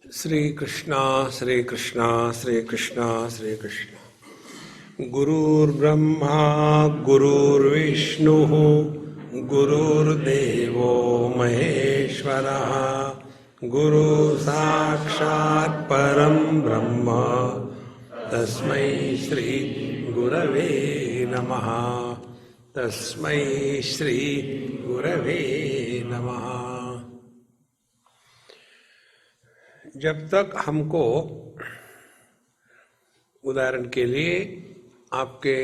श्री कृष्णा श्री कृष्णा श्री कृष्णा श्री कृष्णा। गुरुर्ब्रह्मा गुरुर्विष्णुः गुरुर्देवो महेश्वरः गुरु साक्षात् परं ब्रह्म तस्मै श्री गुरवे नमः। तस्मै श्री गुरवे नमः। जब तक हमको उदाहरण के लिए आपके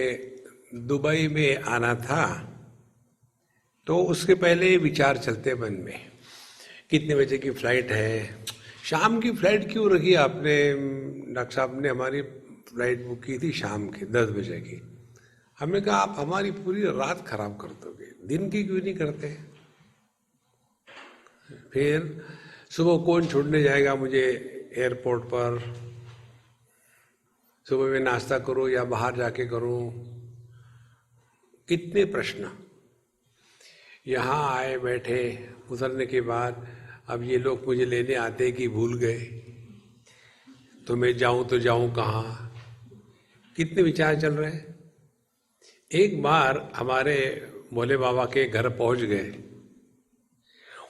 दुबई में आना था तो उसके पहले विचार चलते मन में, कितने बजे की फ्लाइट है, शाम की फ्लाइट क्यों रखी आपने? डॉक्टर साहब ने हमारी फ्लाइट बुक की थी शाम की 10 बजे की। हमने कहा आप हमारी पूरी रात खराब कर दोगे, दिन की क्यों नहीं करते? फिर सुबह कौन छोड़ने जाएगा मुझे एयरपोर्ट पर, सुबह में नाश्ता करूं या बाहर जाके करूं, कितने प्रश्न। यहाँ आए बैठे, उतरने के बाद अब ये लोग मुझे लेने आते कि भूल गए, तो मैं जाऊं तो जाऊं कहाँ, कितने विचार चल रहे हैं। एक बार हमारे भोले बाबा के घर पहुंच गए,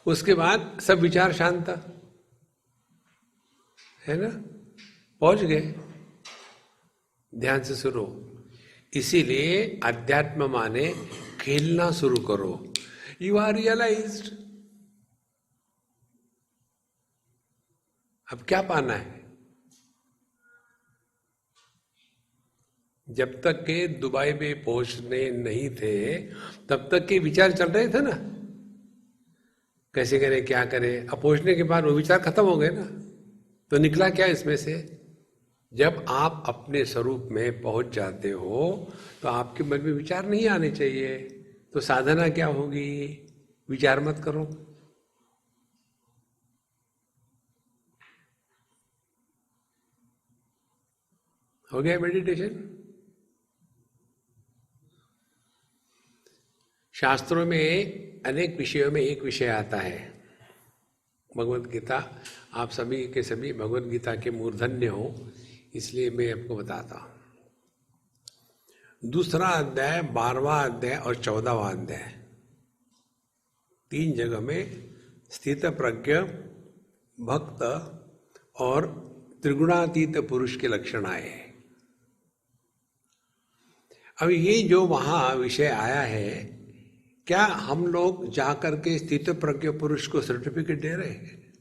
उसके बाद सब विचार शांत था, है ना? पहुंच गए, ध्यान से सुनो। इसीलिए अध्यात्म माने खेलना शुरू करो। You are realised. अब क्या पाना है? जब तक के दुबई में पहुंचने नहीं थे तब तक के विचार चल रहे थे ना, कैसे करें क्या करें। अब पहुंचने के बाद वो विचार खत्म हो गए ना, तो निकला क्या इसमें से? जब आप अपने स्वरूप में पहुंच जाते हो तो आपके मन में विचार नहीं आने चाहिए। तो साधना क्या होगी? विचार मत करो। हो गया मेडिटेशन। शास्त्रों में अनेक विषयों में एक विषय आता है, भगवत गीता। आप सभी के सभी भगवत गीता के मूर्धन्य हो, इसलिए मैं आपको बताता हूं। दूसरा अध्याय, 12वां अध्याय और 14वां अध्याय, 3 जगह में स्थित प्रज्ञ, भक्त और त्रिगुणातीत पुरुष के लक्षण आए हैं। अब ये जो वहां विषय आया है, क्या हम लोग जाकर के स्थित प्रज्ञ पुरुष को सर्टिफिकेट दे रहे हैं?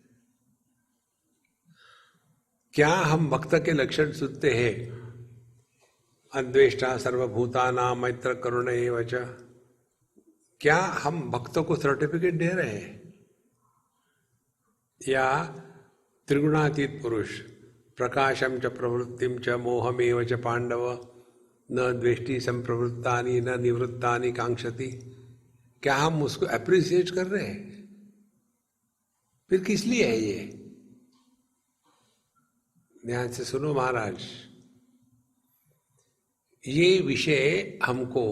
क्या हम भक्त के लक्षण सुनते हैं? अद्वेष्टा सर्वभूतानां मैत्र करुण एव च। क्या हम भक्तों को सर्टिफिकेट दे रहे हैं? या त्रिगुणातीत पुरुष, प्रकाशम च प्रवृत्तिम च मोहमेव च पांडव, न द्वेष्टि संप्रवृत्तानि न निवृत्तानि कांक्षति, क्या हम उसको अप्रिशिएट कर रहे हैं? फिर किस लिए है ये? ध्यान से सुनो महाराज, ये विषय हमको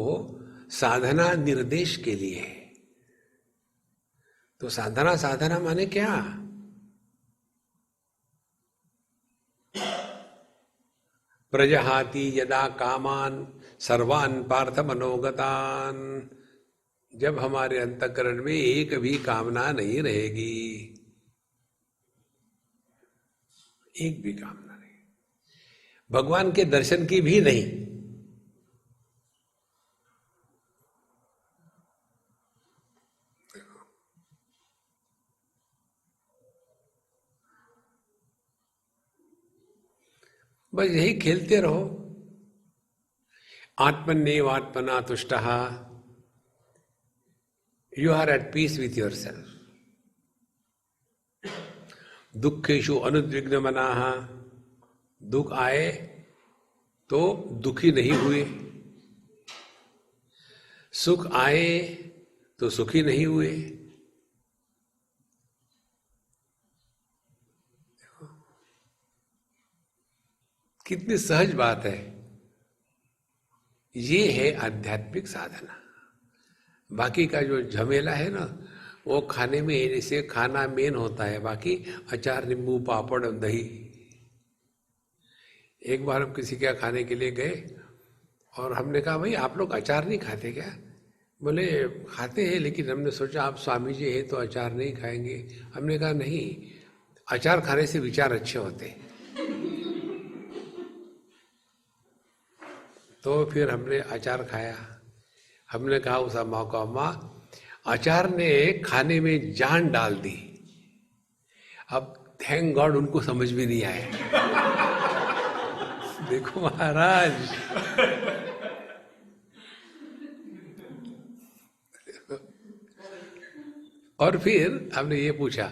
साधना निर्देश के लिए है। तो साधना, साधना माने क्या? प्रजहाति यदा कामान सर्वान पार्थ मनोगतान। जब हमारे अंतःकरण में एक भी कामना नहीं रहेगी, एक भी कामना नहीं, भगवान के दर्शन की भी नहीं, बस यही खेलते रहो। आत्मन्येव आत्मना तुष्टः, you are at peace with yourself. दुखेषु अनुद्विग्न मनाः, दुख आए तो दुखी नहीं हुए, सुख आए तो सुखी नहीं हुए। कितनी सहज बात है। ये है आध्यात्मिक साधना। बाकी का जो झमेला है ना, वो खाने में जैसे खाना मेन होता है, बाकी अचार नींबू पापड़ दही। एक बार हम किसी के यहाँ खाने के लिए गए और हमने कहा भाई आप लोग अचार नहीं खाते क्या? बोले खाते हैं, लेकिन हमने सोचा आप स्वामी जी हैं तो अचार नहीं खाएंगे। हमने कहा नहीं, अचार खाने से विचार अच्छे होते हैं। तो फिर हमने अचार खाया। हमने कहा उस अम्मा को, अम्मा अचार ने खाने में जान डाल दी। अब थैंक गॉड उनको समझ भी नहीं आया। देखो महाराज, और फिर हमने ये पूछा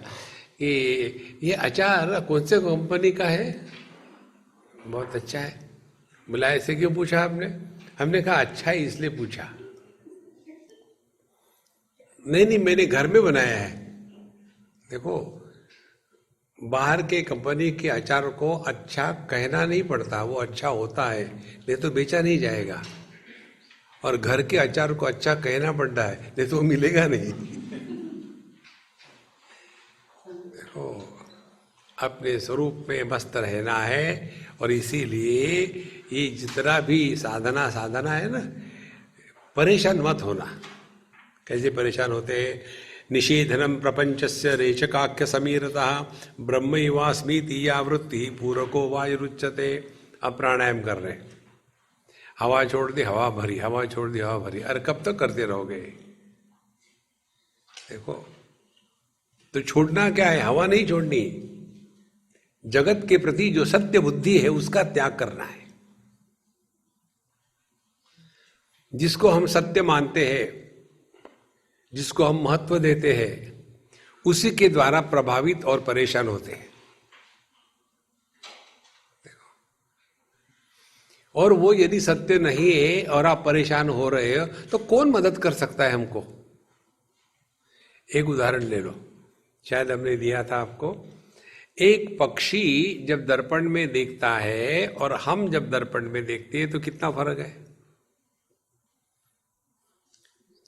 कि ये अचार कौन से कंपनी का है? बहुत अच्छा है। बोला ऐसे क्यों पूछा आपने? हमने कहा अच्छा है इसलिए पूछा। नहीं नहीं, मैंने घर में बनाया है। देखो, बाहर के कंपनी के अचार को अच्छा कहना नहीं पड़ता, वो अच्छा होता है, नहीं तो बेचा नहीं जाएगा। और घर के अचार को अच्छा कहना पड़ता है, नहीं तो वो मिलेगा नहीं। देखो, अपने स्वरूप में मस्त रहना है। और इसीलिए ये जितना भी साधना है ना, परेशान मत होना। कैसे परेशान होते हैं? निषेधनम प्रपंचस्य रेचकाख्य समीरतः ब्रह्मैवास्मीति या वृत्ति पूरको वायुरुच्यते। अब प्राणायाम कर रहे हैं, हवा छोड़ दी हवा भरी, हवा छोड़ दी हवा भरी। अरे कब तक करते रहोगे? देखो, तो छोड़ना क्या है? हवा नहीं छोड़नी। जगत के प्रति जो सत्य बुद्धि है उसका त्याग करना है। जिसको हम सत्य मानते हैं, जिसको हम महत्व देते हैं, उसी के द्वारा प्रभावित और परेशान होते हैं। और वो यदि सत्य नहीं है और आप परेशान हो रहे हो तो कौन मदद कर सकता है हमको? एक उदाहरण ले लो, शायद हमने दिया था आपको। एक पक्षी जब दर्पण में देखता है और हम जब दर्पण में देखते हैं तो कितना फर्क है?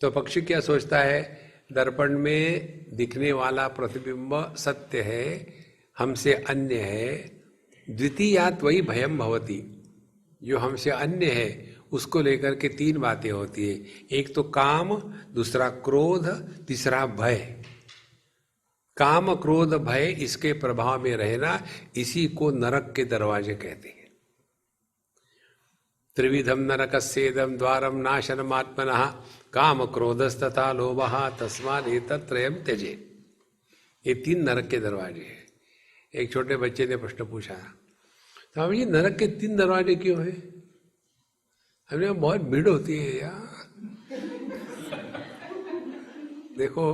तो पक्षी क्या सोचता है? दर्पण में दिखने वाला प्रतिबिंब सत्य है, हमसे अन्य है। द्वितीयात् वही भयम भवति। जो हमसे अन्य है उसको लेकर के तीन बातें होती है। एक तो काम, दूसरा क्रोध, तीसरा भय। काम क्रोध भय, इसके प्रभाव में रहना, इसी को नरक के दरवाजे कहते हैं। त्रिविधम नरकस्येदं द्वारम नाशनमात्मनः काम क्रोधस्तथा लोभः तस्मात् एतत्त्रयं त्यजेत्। ये तीन नरक के दरवाजे हैं। एक छोटे बच्चे ने प्रश्न पूछा, स्वामी जी नरक के तीन दरवाजे क्यों हैं? हमने कहा बहुत भीड़ होती है यार। देखो,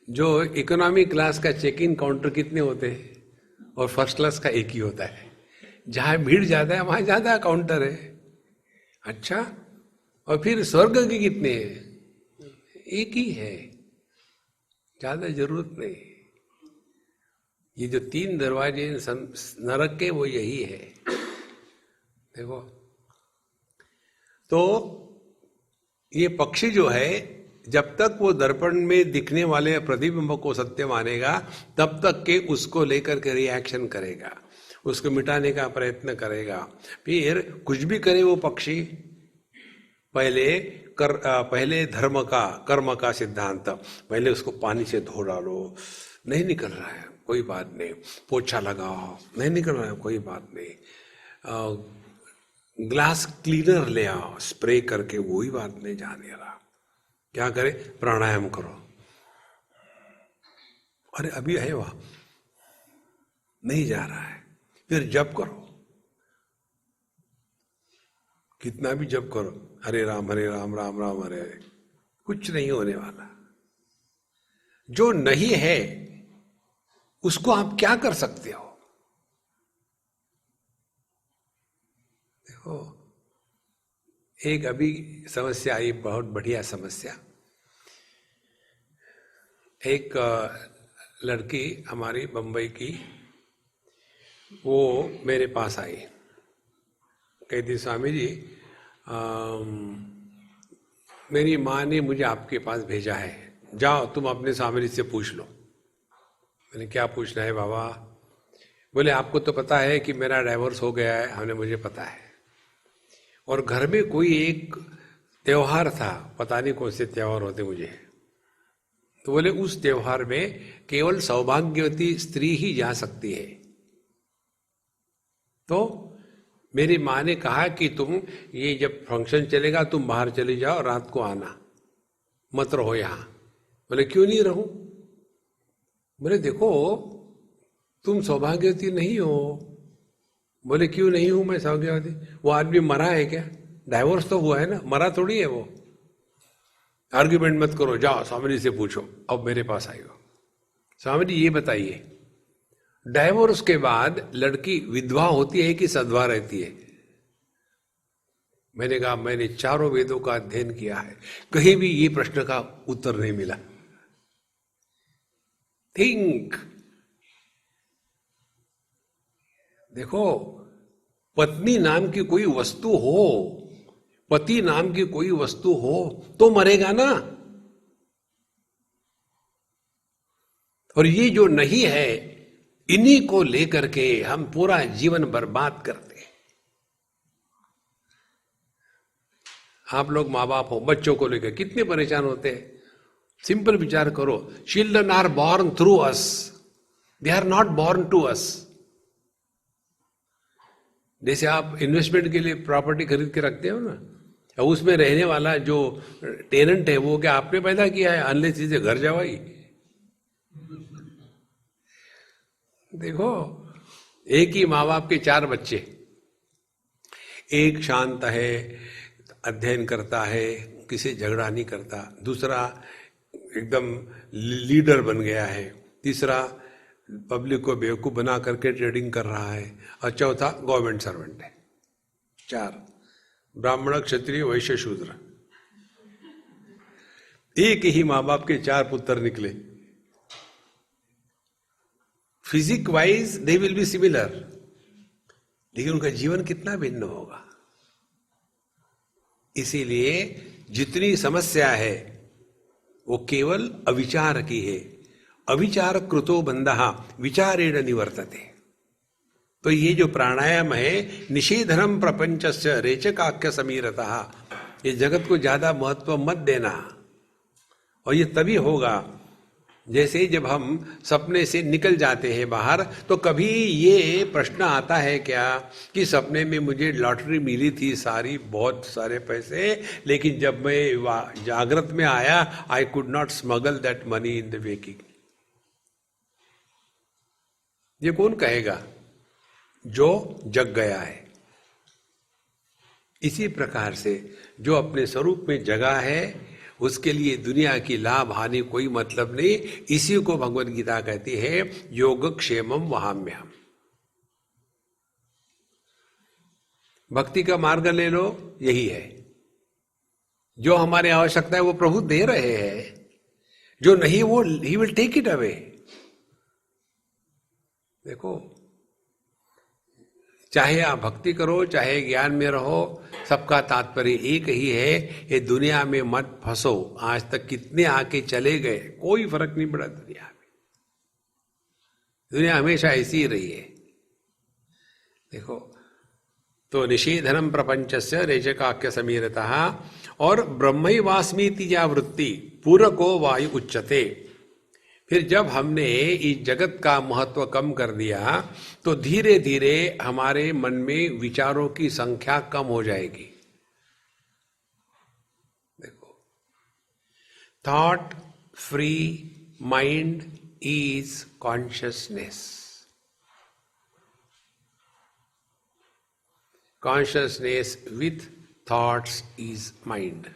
जो इकोनॉमी क्लास का चेक इन काउंटर कितने होते हैं और फर्स्ट क्लास का एक ही होता है। जहां भीड़ ज्यादा है वहां ज्यादा काउंटर है। अच्छा, और फिर स्वर्ग के कितने हैं? एक ही है, ज्यादा जरूरत नहीं। ये जो तीन दरवाजे नरक के, वो यही है। देखो, तो ये पक्षी जो है, जब तक वो दर्पण में दिखने वाले प्रतिबिंब को सत्य मानेगा, तब तक के उसको लेकर के रिएक्शन करेगा, उसको मिटाने का प्रयत्न करेगा। फिर कुछ भी करे वो पक्षी, पहले धर्म का, कर्म का सिद्धांत, पहले उसको पानी से धो डालो, नहीं निकल रहा है कोई बात नहीं। पोछा लगाओ, नहीं निकल रहा है कोई बात नहीं। ग्लास क्लीनर ले आओ, स्प्रे करके, वही बात नहीं जाने रहा। क्या करे? प्राणायाम करो। अरे अभी है वहां, नहीं जा रहा है। फिर जप करो, कितना भी जप करो, हरे राम राम राम हरे हरे, कुछ नहीं होने वाला। जो नहीं है उसको आप क्या कर सकते हो? देखो, एक अभी समस्या आई, बहुत बढ़िया समस्या। एक लड़की हमारी बंबई की, वो मेरे पास आई, कहती स्वामी जी मेरी माँ ने मुझे आपके पास भेजा है, जाओ तुम अपने स्वामी से पूछ लो। मैंने क्या पूछना है बाबा? बोले आपको तो पता है कि मेरा डाइवोर्स हो गया है। हमने मुझे पता है, और घर में कोई एक त्योहार था, पता नहीं कौन से त्योहार होते मुझे। तो बोले उस त्योहार में केवल सौभाग्यवती स्त्री ही जा सकती है। तो मेरी माँ ने कहा कि तुम ये जब फंक्शन चलेगा तुम बाहर चले जाओ, रात को आना, मत रहो यहाँ। बोले क्यों नहीं रहूं? बोले देखो तुम सौभाग्यवती नहीं हो। बोले क्यों नहीं हूं मैं सौभाग्यवती? वो आदमी मरा है क्या? डाइवोर्स तो हुआ है ना, मरा थोड़ी है वो। आर्ग्यूमेंट मत करो, जाओ स्वामी जी से पूछो, अब मेरे पास आई हो। स्वामी जी ये बताइए, डाइवोर्स के बाद लड़की विधवा होती है कि सधवा रहती है? मैंने कहा मैंने चारों वेदों का अध्ययन किया है, कहीं भी ये प्रश्न का उत्तर नहीं मिला। थिंक, देखो पत्नी नाम की कोई वस्तु हो, पति नाम की कोई वस्तु हो तो मरेगा ना। और ये जो नहीं है, इन्हीं को लेकर के हम पूरा जीवन बर्बाद करते हैं। आप लोग माँ बाप हो, बच्चों को लेकर कितने परेशान होते हैं। सिंपल विचार करो, children are born through us, they are not born to us. जैसे आप इन्वेस्टमेंट के लिए प्रॉपर्टी खरीद के रखते हो ना, और उसमें रहने वाला जो टेनेंट है वो क्या आपने पैदा किया है? अनलेस चीजें घर जावाई। देखो एक ही माँ बाप के 4 बच्चे, एक शांत है, अध्ययन करता है, किसी झगड़ा नहीं करता, दूसरा एकदम लीडर बन गया है, तीसरा पब्लिक को बेवकूफ बना करके ट्रेडिंग कर रहा है, और चौथा गवर्नमेंट सर्वेंट है। 4 ब्राह्मण, क्षत्रिय, वैश्य, शूद्र। एक ही माँ बाप के 4 पुत्र निकले। Physique wise they will be similar, लेकिन उनका जीवन कितना भिन्न होगा। इसीलिए जितनी समस्या है वो केवल अविचार की है। अविचार कृतो बंधः विचारेण निवर्तते। तो ये जो प्राणायाम है, निषेधनम प्रपंचस्य रेचकाख्य समीरतः, ये जगत को ज्यादा महत्व मत देना। और ये तभी होगा जैसे जब हम सपने से निकल जाते हैं बाहर, तो कभी ये प्रश्न आता है क्या कि सपने में मुझे लॉटरी मिली थी सारी, बहुत सारे पैसे, लेकिन जब मैं जागृत में आया I could not smuggle that money in the waking. ये कौन कहेगा? जो जग गया है। इसी प्रकार से जो अपने स्वरूप में जगा है उसके लिए दुनिया की लाभ हानि कोई मतलब नहीं। इसी को भगवद गीता कहती है योगक्षेमम वहाम्यहम्। भक्ति का मार्ग ले लो, यही है। जो हमारी आवश्यकता है वो प्रभु दे रहे हैं, जो नहीं वो ही विल टेक इट अवे। देखो चाहे आप भक्ति करो चाहे ज्ञान में रहो, सबका तात्पर्य एक ही है, ये दुनिया में मत फंसो। आज तक कितने आके चले गए, कोई फर्क नहीं पड़ा दुनिया में। दुनिया हमेशा ऐसी ही रही है। देखो तो निषेधनम प्रपंचस्य रेचकाख्य समीरतः, और ब्रह्मैवास्मीति या वृत्ति पूरको वायु उच्यते। फिर जब हमने इस जगत का महत्व कम कर दिया तो धीरे धीरे हमारे मन में विचारों की संख्या कम हो जाएगी। देखो, thought free mind is consciousness. Consciousness with thoughts is mind.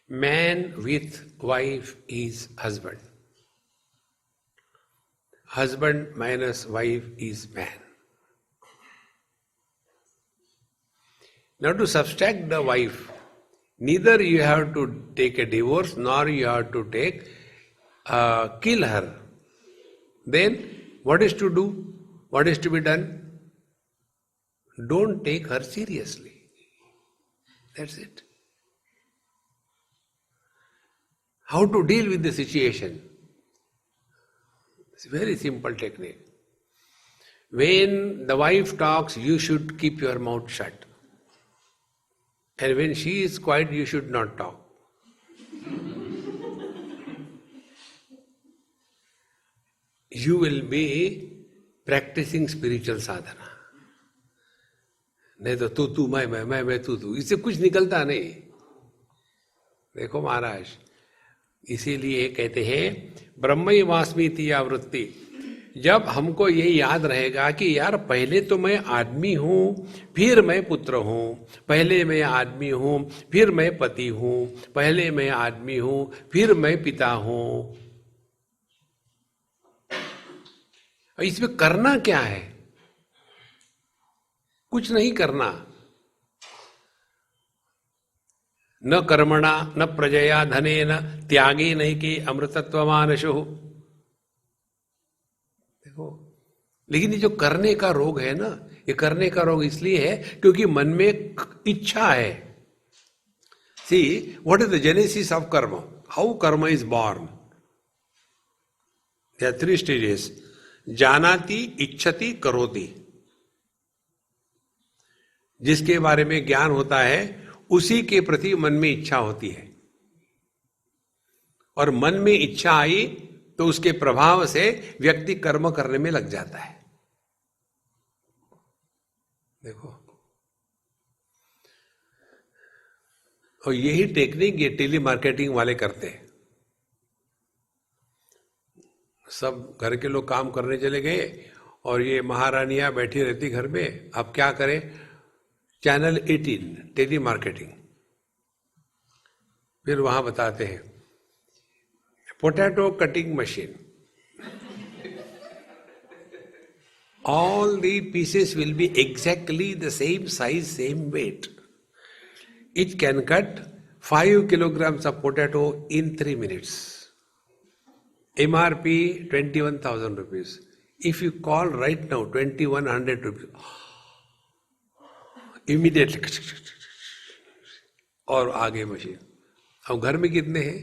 Man with wife is husband. Husband minus wife is man. Now to subtract the wife, neither you have to take a divorce nor you have to kill her. Then what is to do? What is to be done? Don't take her seriously. That's it. How to deal with the situation? It's a very simple technique. When the wife talks, you should keep your mouth shut. And when she is quiet, you should not talk. You will be practicing spiritual sadhana. नहीं तो तू मैं तू इससे कुछ निकलता नहीं. देखो महाराज, इसीलिए कहते हैं ब्रह्मैवास्मीति या वृत्ति. जब हमको ये याद रहेगा कि यार पहले तो मैं आदमी हूं, फिर मैं पुत्र हूं, पहले मैं आदमी हूं, फिर मैं पति हूं, पहले मैं आदमी हूं, फिर मैं पिता हूं. इसमें करना क्या है? कुछ नहीं करना. न कर्मणा न प्रजया धनेन त्यागे नहीं कि अमृतत्वमानशु. देखो, लेकिन ये जो करने का रोग है ना, ये करने का रोग इसलिए है क्योंकि मन में इच्छा है. See what is the genesis of karma? How karma is born? There are 3 stages. जानाति, इच्छति, करोति. जिसके बारे में ज्ञान होता है उसी के प्रति मन में इच्छा होती है, और मन में इच्छा आई तो उसके प्रभाव से व्यक्ति कर्म करने में लग जाता है. देखो, और यही टेक्निक ये टेली मार्केटिंग वाले करते हैं. सब घर के लोग काम करने चले गए और ये महारानियां बैठी रहती घर में. अब क्या करें? Channel 18 telemarketing. फिर वहां बताते हैं potato cutting machine. All the pieces will be exactly the same size, same weight. It can cut 5 kilograms of potato in 3 minutes. MRP 21,000 rupees. If you call right now 2,100 rupees, immediately और आगे machine. अब घर में कितने हैं?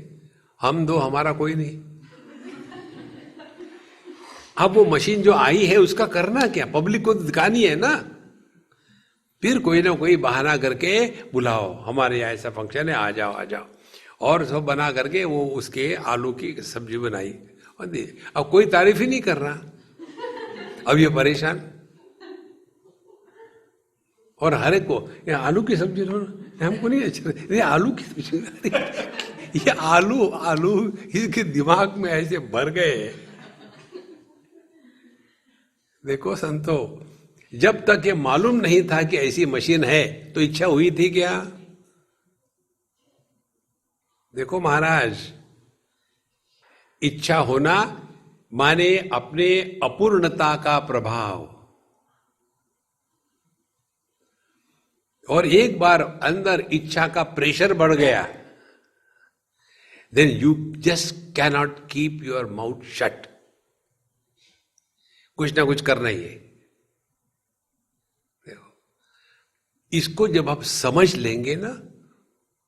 हम 2, हमारा कोई नहीं. अब वो मशीन जो आई है उसका करना क्या? पब्लिक को दिखानी है ना. फिर कोई ना कोई बहाना करके बुलाओ, हमारे यहाँ ऐसा फंक्शन है, आ जाओ आ जाओ. और सब बना करके वो उसके आलू की सब्जी बनाई. अब कोई तारीफ ही नहीं कर रहा. अब ये परेशान. और हर एक को ये आलू की सब्जी हमको नहीं अच्छा. ये आलू की सब्जी, ये आलू इसके दिमाग में ऐसे भर गए. देखो संतो, जब तक ये मालूम नहीं था कि ऐसी मशीन है तो इच्छा हुई थी क्या? देखो महाराज, इच्छा होना माने अपने अपूर्णता का प्रभाव. और एक बार अंदर इच्छा का प्रेशर बढ़ गया, then you just cannot keep your mouth shut. कुछ ना कुछ करना ही है. देखो, इसको जब आप समझ लेंगे ना,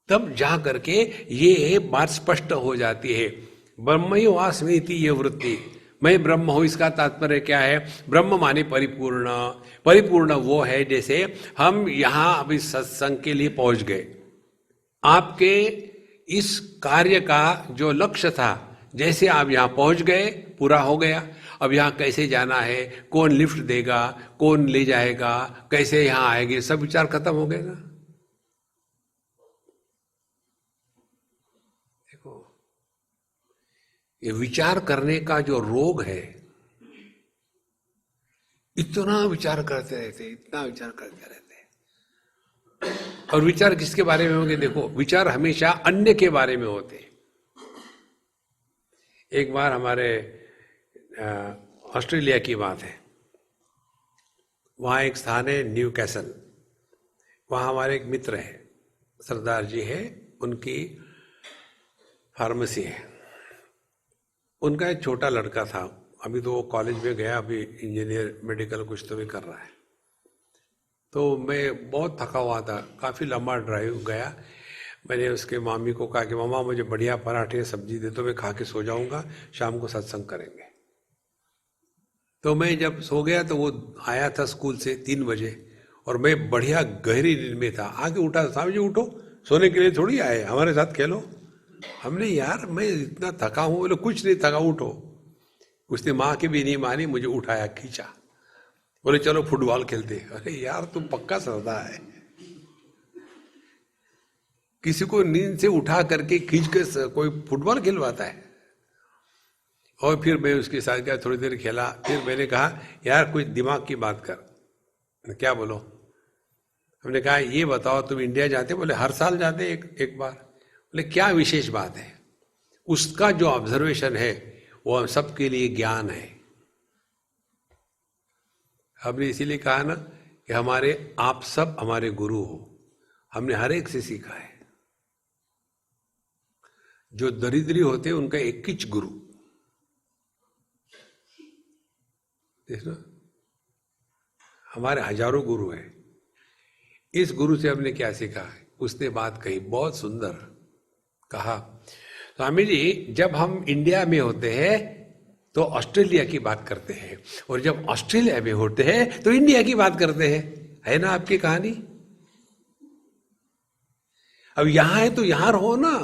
तब जा करके ये बात स्पष्ट हो जाती है. ब्रह्मैवास्मीति ये वृत्ति, मैं ब्रह्म हूं, इसका तात्पर्य क्या है? ब्रह्म माने परिपूर्ण. परिपूर्ण वो है जैसे हम यहां अभी सत्संग के लिए पहुंच गए. आपके इस कार्य का जो लक्ष्य था, जैसे आप यहां पहुंच गए, पूरा हो गया. अब यहां कैसे जाना है, कौन लिफ्ट देगा, कौन ले जाएगा, कैसे यहां आएंगे, सब विचार खत्म हो गए ना. देखो, ये विचार करने का जो रोग है, इतना विचार करते रहते, इतना विचार करते रहते. और विचार किसके बारे में होंगे? देखो, विचार हमेशा अन्य के बारे में होते. एक बार हमारे ऑस्ट्रेलिया की बात है. वहाँ एक स्थान है न्यू कैसल. वहाँ हमारे एक मित्र है, सरदार जी है, उनकी फार्मेसी है. उनका एक छोटा लड़का था, अभी तो वो कॉलेज में गया, अभी इंजीनियर मेडिकल कुछ तो भी कर रहा है. तो मैं बहुत थका हुआ था, काफ़ी लंबा ड्राइव गया। मैंने उसके मामी को कहा कि मामा मुझे बढ़िया पराठे सब्जी दे दो, मैं खा के सो जाऊंगा, शाम को सत्संग करेंगे। तो मैं जब सो गया तो वो आया था स्कूल से 3 बजे, और मैं बढ़िया गहरी नींद में था। आके उठा, स्वामी जी उठो, सोने के लिए थोड़ी आए, हमारे साथ खेलो। हमने, यार मैं इतना थका हूं। बोले कुछ नहीं थका, उठो। उसने माँ की भी नहीं मानी, मुझे उठाया, खींचा, बोले चलो फुटबॉल खेलते। अरे यार तुम पक्का श्रद्धा है, किसी को नींद से उठा करके खींच के कोई फुटबॉल खिलवाता है। और फिर मैं उसके साथ गया, थोड़ी देर खेला। फिर मैंने कहा यार कुछ दिमाग की बात कर। क्या बोलो? हमने कहा ये बताओ तुम इंडिया जाते? बोले हर साल जाते एक बार। बोले क्या विशेष बात है? उसका जो ऑब्जर्वेशन है वो हम सबके लिए ज्ञान है। हमने इसीलिए कहा ना कि आप सब हमारे गुरु हो। हमने हर एक से सीखा है। जो दरिद्री होते हैं उनका एक ही गुरु, देखना, हमारे हजारों गुरु हैं। इस गुरु से हमने क्या सीखा? उसने बात कही, बहुत सुंदर कहा, स्वामी जी जब हम इंडिया में होते हैं तो ऑस्ट्रेलिया की बात करते हैं, और जब ऑस्ट्रेलिया में होते हैं तो इंडिया की बात करते हैं। है ना आपकी कहानी? अब यहां है तो यहां रहो ना।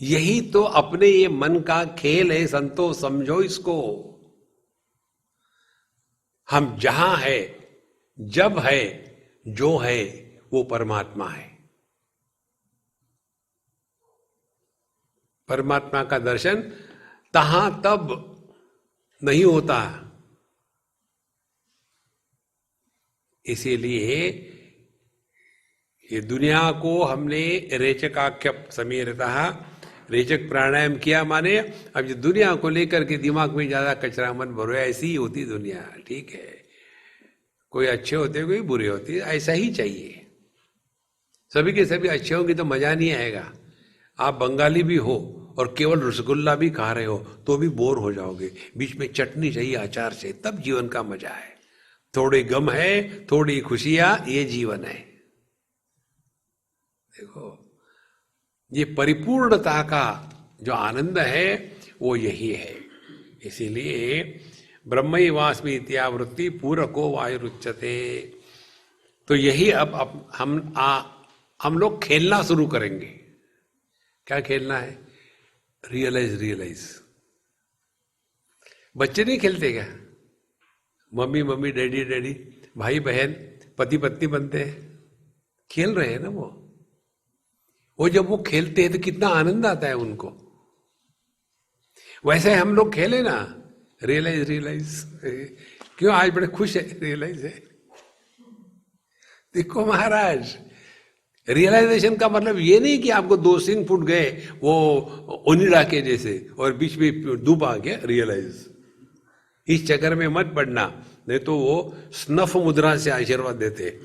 यही तो अपने ये मन का खेल है संतो, समझो इसको। हम जहां है, जब है, जो है वो परमात्मा है। परमात्मा का दर्शन तहां तब नहीं होता। इसीलिए ये दुनिया को हमने रेचकाख्य समीरतः, रेचक प्राणायाम किया, माने अब ये दुनिया को लेकर के दिमाग में ज्यादा कचरा मन भरो। ऐसी ही होती दुनिया, ठीक है? कोई अच्छे होते कोई बुरे होते, ऐसा ही चाहिए। सभी के सभी अच्छे होंगे तो मजा नहीं आएगा। आप बंगाली भी हो और केवल रसगुल्ला भी खा रहे हो तो भी बोर हो जाओगे। बीच में चटनी चाहिए, अचार चाहिए, तब जीवन का मजा है। थोड़े गम है, थोड़ी खुशियां, ये जीवन है। देखो, ये परिपूर्णता का जो आनंद है वो यही है। इसीलिए ब्रह्मैवास्मि इत्यावृत्ति पूरको वायुरुच्यते। तो यही अब हम लोग खेलना शुरू करेंगे। क्या खेलना है? रियलाइज। बच्चे नहीं खेलते क्या? मम्मी मम्मी, डैडी डैडी, भाई बहन, पति पत्नी बनते हैं, खेल रहे हैं ना वो जब वो खेलते हैं तो कितना आनंद आता है उनको। वैसे हम लोग खेले ना, रियलाइज। क्यों आज बड़े खुश है? रियलाइज है। देखो महाराज, रियलाइजेशन का मतलब ये नहीं कि आपको 2 सिंह फूट गए वो ओनिडा के जैसे और बीच में डूब आ गया। रियलाइज, इस चक्कर में मत पड़ना, नहीं तो वो स्नफ मुद्रा से आशीर्वाद देते।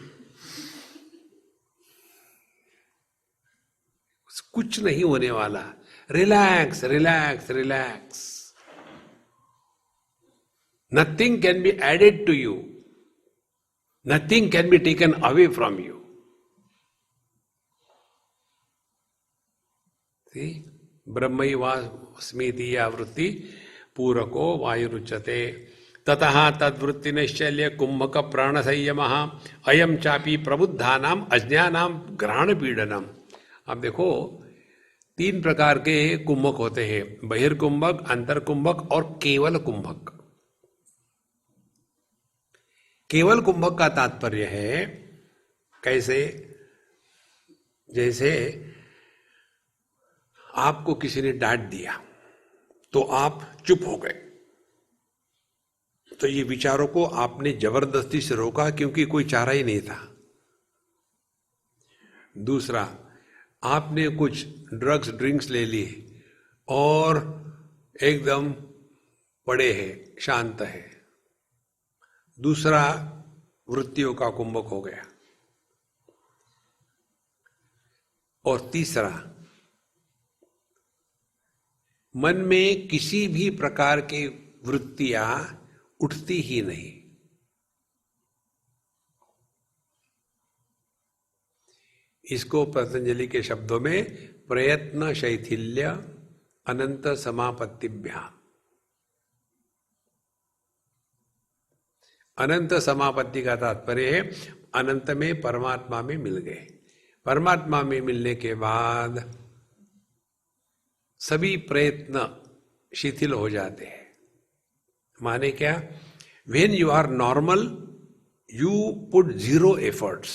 कुछ नहीं होने वाला। Relax relax relax. Nothing can be added to you, nothing can be taken away from you. ब्रह्मैवास्मीति या वृत्ति पूरको वायुरुच्यते। ततः तद्वृत्ति निश्चल्य कुंभक प्राण संयम अयम चापी प्रबुद्धानाम अज्ञानाम ग्रहण पीडनम। अब देखो, 3 प्रकार के कुंभक होते हैं, बहिर्कुंभक, अंतर्कुंभक और केवल कुंभक। केवल कुंभक का तात्पर्य है कैसे? जैसे आपको किसी ने डांट दिया तो आप चुप हो गए, तो ये विचारों को आपने जबरदस्ती से रोका क्योंकि कोई चारा ही नहीं था। दूसरा, आपने कुछ ड्रिंक्स ले लिए और एकदम पड़े हैं, शांत है। दूसरा वृत्तियों का कुंभक हो गया। और तीसरा, मन में किसी भी प्रकार के वृत्तियां उठती ही नहीं। इसको पतंजलि के शब्दों में प्रयत्न शैथिल्य अनंत समापत्तिभ्या, अनंत समापत्ति का तात्पर्य है अनंत में परमात्मा में मिल गए। परमात्मा में मिलने के बाद सभी प्रयत्न शिथिल हो जाते हैं। माने क्या? When you are normal you put zero efforts.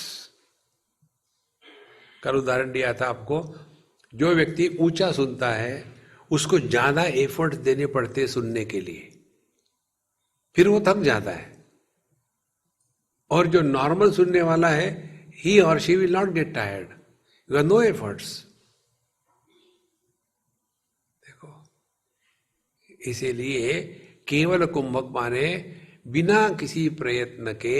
कल उदाहरण दिया था आपको, जो व्यक्ति ऊंचा सुनता है उसको ज्यादा एफर्ट देने पड़ते हैं सुनने के लिए, फिर वो थक जाता है। और जो नॉर्मल सुनने वाला है, ही और she will not get tired, you have no efforts. देखो, इसीलिए केवल कुंभक माने बिना किसी प्रयत्न के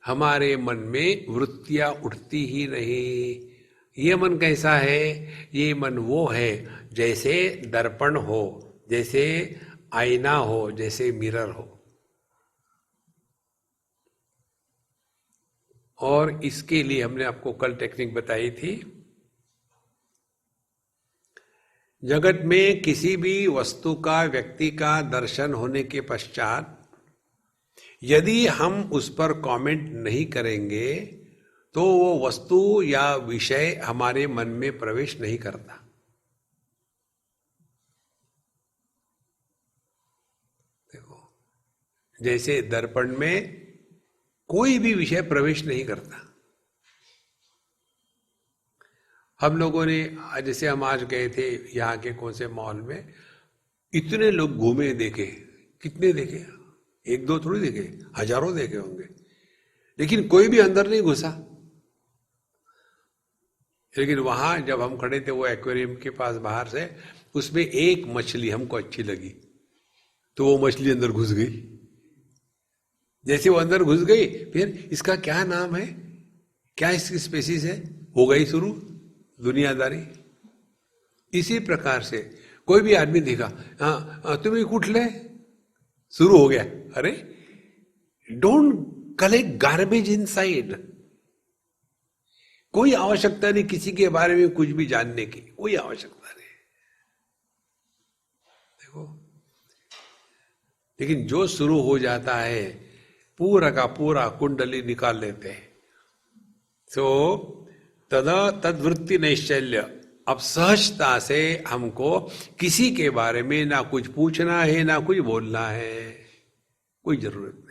हमारे मन में वृत्तियां उठती ही नहीं। ये मन कैसा है? ये मन वो है जैसे दर्पण हो, जैसे आईना हो, जैसे मिरर हो। और इसके लिए हमने आपको कल टेक्निक बताई थी। जगत में किसी भी वस्तु का, व्यक्ति का दर्शन होने के पश्चात यदि हम उस पर कमेंट नहीं करेंगे तो वो वस्तु या विषय हमारे मन में प्रवेश नहीं करता। देखो, जैसे दर्पण में कोई भी विषय प्रवेश नहीं करता। हम लोगों ने, जैसे हम आज गए थे यहाँ के कौन से मॉल में, इतने लोग घूमे, देखे। कितने देखे? एक दो थोड़ी देखे, हजारों देखे होंगे, लेकिन कोई भी अंदर नहीं घुसा। लेकिन वहां जब हम खड़े थे वो एक्वेरियम के पास बाहर से, उसमें एक मछली हमको अच्छी लगी तो वो मछली अंदर घुस गई। जैसे वो अंदर घुस गई, फिर इसका क्या नाम है, क्या इसकी स्पेसीज है, हो गई शुरू दुनियादारी। इसी प्रकार से कोई भी आदमी देखा, हाँ तुम्हें कुठले, शुरू हो गया। अरे डोंट कलेक्ट गार्बेज इनसाइड। कोई आवश्यकता नहीं किसी के बारे में कुछ भी जानने की, कोई आवश्यकता नहीं। देखो, लेकिन जो शुरू हो जाता है पूरा का पूरा कुंडली निकाल लेते हैं। तो तदा तद्वृत्ति नैश्चल्य, अब सहजता से हमको किसी के बारे में ना कुछ पूछना है ना कुछ बोलना है, कोई जरूरत नहीं।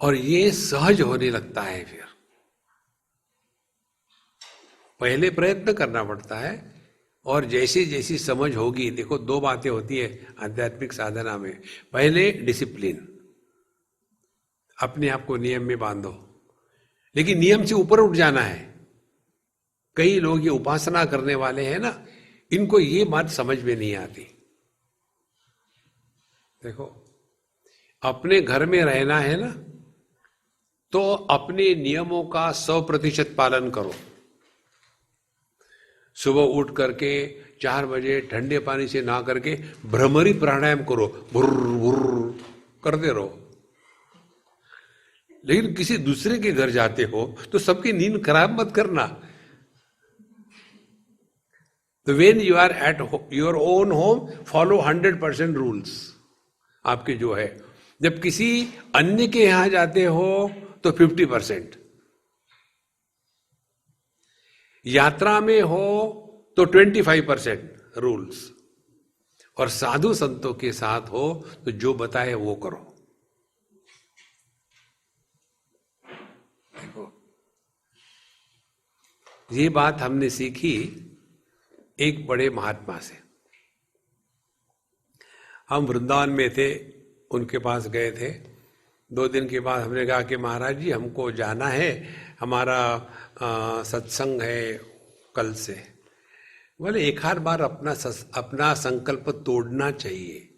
और ये सहज होने लगता है। फिर पहले प्रयत्न करना पड़ता है और जैसी जैसी समझ होगी। देखो, दो बातें होती है आध्यात्मिक साधना में। पहले डिसिप्लिन, अपने आप को नियम में बांधो, लेकिन नियम से ऊपर उठ जाना है। कई लोग ये उपासना करने वाले हैं ना, इनको ये बात समझ में नहीं आती। देखो, अपने घर में रहना है ना, तो अपने नियमों का 100% पालन करो। सुबह उठ करके 4 बजे ठंडे पानी से नहा करके भ्रमरी प्राणायाम करो, भुर्र भुर्र करते रहो। लेकिन किसी दूसरे के घर जाते हो तो सबकी नींद खराब मत करना। तो when you are at your own home, follow 100% rules आपके जो है। जब किसी अन्य के यहां जाते हो तो 50%, यात्रा में हो तो 25% रूल्स, और साधु संतों के साथ हो तो जो बताए वो करो। देखो, ये बात हमने सीखी एक बड़े महात्मा से। हम वृंदावन में थे, उनके पास गए थे। 2 दिन के बाद हमने कहा कि महाराज जी हमको जाना है, हमारा सत्संग है कल से। बोले एक आध बार अपना संकल्प तोड़ना चाहिए,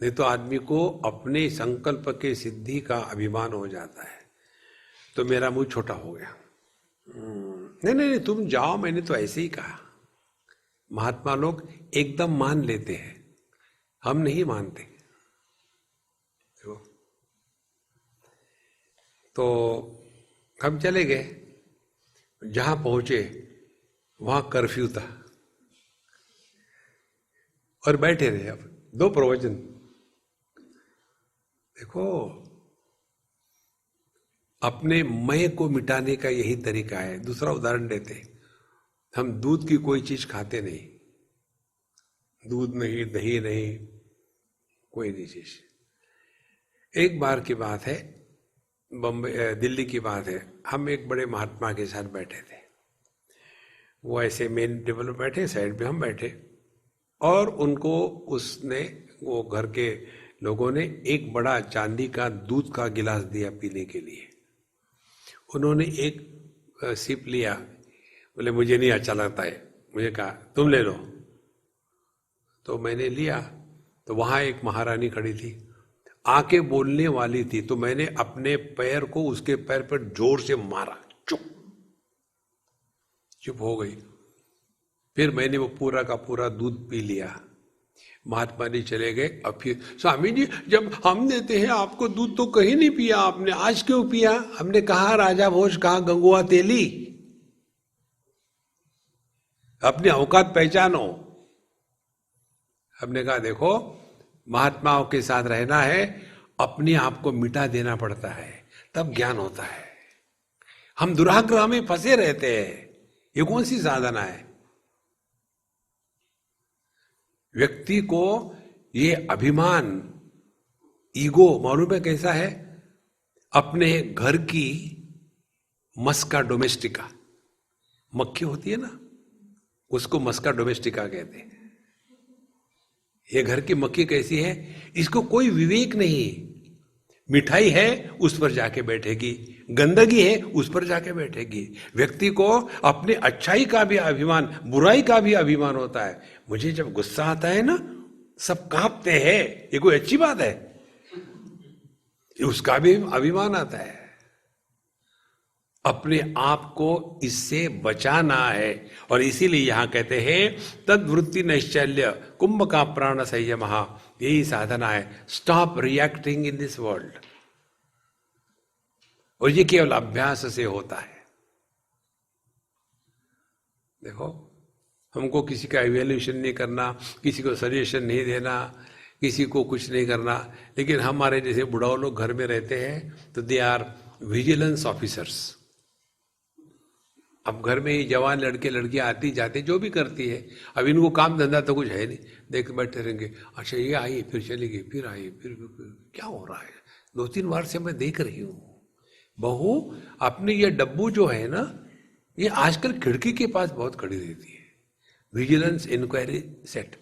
नहीं तो आदमी को अपने संकल्प के सिद्धि का अभिमान हो जाता है। तो मेरा मुंह छोटा हो गया। नहीं नहीं तुम जाओ, मैंने तो ऐसे ही कहा। महात्मा लोग एकदम मान लेते हैं, हम नहीं मानते। देखो, तो हम चले गए, जहां पहुंचे वहां कर्फ्यू था और बैठे रहे। अब 2 प्रवचन। देखो, अपने मैं को मिटाने का यही तरीका है। दूसरा उदाहरण देते, हम दूध की कोई चीज खाते नहीं, दूध नहीं, दही नहीं, कोई नहीं चीज। एक बार की बात है, बम्बई दिल्ली की बात है, हम एक बड़े महात्मा के साथ बैठे थे। वो ऐसे मेन टेबल पर बैठे, साइड पे हम बैठे, और उनको उसने, वो घर के लोगों ने एक बड़ा चांदी का दूध का गिलास दिया पीने के लिए। उन्होंने एक सिप लिया, बोले मुझे नहीं अच्छा लगता है, मुझे कहा तुम ले लो। तो मैंने लिया, तो वहां एक महारानी खड़ी थी, आके बोलने वाली थी, तो मैंने अपने पैर को उसके पैर पर जोर से मारा, चुप हो गई। फिर मैंने वो पूरा का पूरा दूध पी लिया। महात्मा जी चले गए। अब फिर, स्वामी जी जब हम देते हैं आपको दूध तो कहीं नहीं पिया आपने, आज क्यों पिया? हमने कहा राजा भोज, कहा गंगुआ तेली, अपनी औकात पहचानो। हमने कहा देखो, महात्माओं के साथ रहना है, अपने आप को मिटा देना पड़ता है, तब ज्ञान होता है। हम दुराग्रह में फंसे रहते हैं, ये कौन सी साधना है? व्यक्ति को ये अभिमान, ईगो मालूम है कैसा है? अपने घर की मस्का डोमेस्टिका, मक्खी होती है ना, उसको मस्का डोमेस्टिका कहते हैं। ये घर की मक्खी कैसी है? इसको कोई विवेक नहीं। मिठाई है उस पर जाके बैठेगी, गंदगी है उस पर जाके बैठेगी। व्यक्ति को अपनी अच्छाई का भी अभिमान, बुराई का भी अभिमान होता है। मुझे जब गुस्सा आता है ना, सब कांपते हैं, ये कोई अच्छी बात है? उसका भी अभिमान आता है। अपने आप को इससे बचाना है, और इसीलिए यहां कहते हैं तद्वृत्ति नैश्चल्य कुंभ का प्राण संयम, यही साधना है। Stop reacting in this world, और ये केवल अभ्यास से होता है। देखो, हमको किसी का इवैल्यूएशन नहीं करना, किसी को सजेशन नहीं देना, किसी को कुछ नहीं करना, लेकिन हमारे जैसे बुढ़ाओ लोग घर में रहते हैं तो दे आर विजिलेंस ऑफिसर्स। अब घर में ही जवान लड़के लड़कियां आती जाती जो भी करती है, अब इनको काम धंधा तो कुछ है नहीं, देख बैठे रहेंगे, अच्छा ये आई फिर चली गई, फिर आई फिर क्या हो रहा है? 2-3 बार से मैं देख रही हूं। बहू अपनी ये डब्बू जो है ना, ये आजकल खिड़की के पास बहुत खड़ी रहती है। Vigilance inquiry set.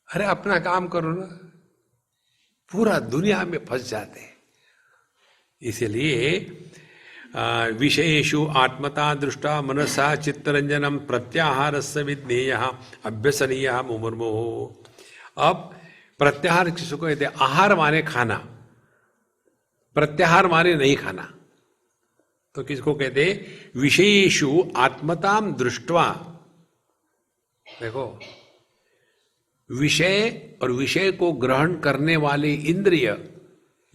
अरे अपना काम करो ना, पूरा दुनिया में फंस जाते हैं। इसलिए विषयेषु आत्मता दृष्टा मनसा चित्तरंजनम प्रत्याहारस्य विज्ञेयः अभ्यसनीयः मुमुर्मुः। अब प्रत्याहार किसको कहते हैं? आहार माने खाना, प्रत्याहार माने नहीं खाना। तो किसको कहते हैं? विषयेषु आत्मताम दृष्ट्वा। देखो, विषय और विषय को ग्रहण करने वाली इंद्रिय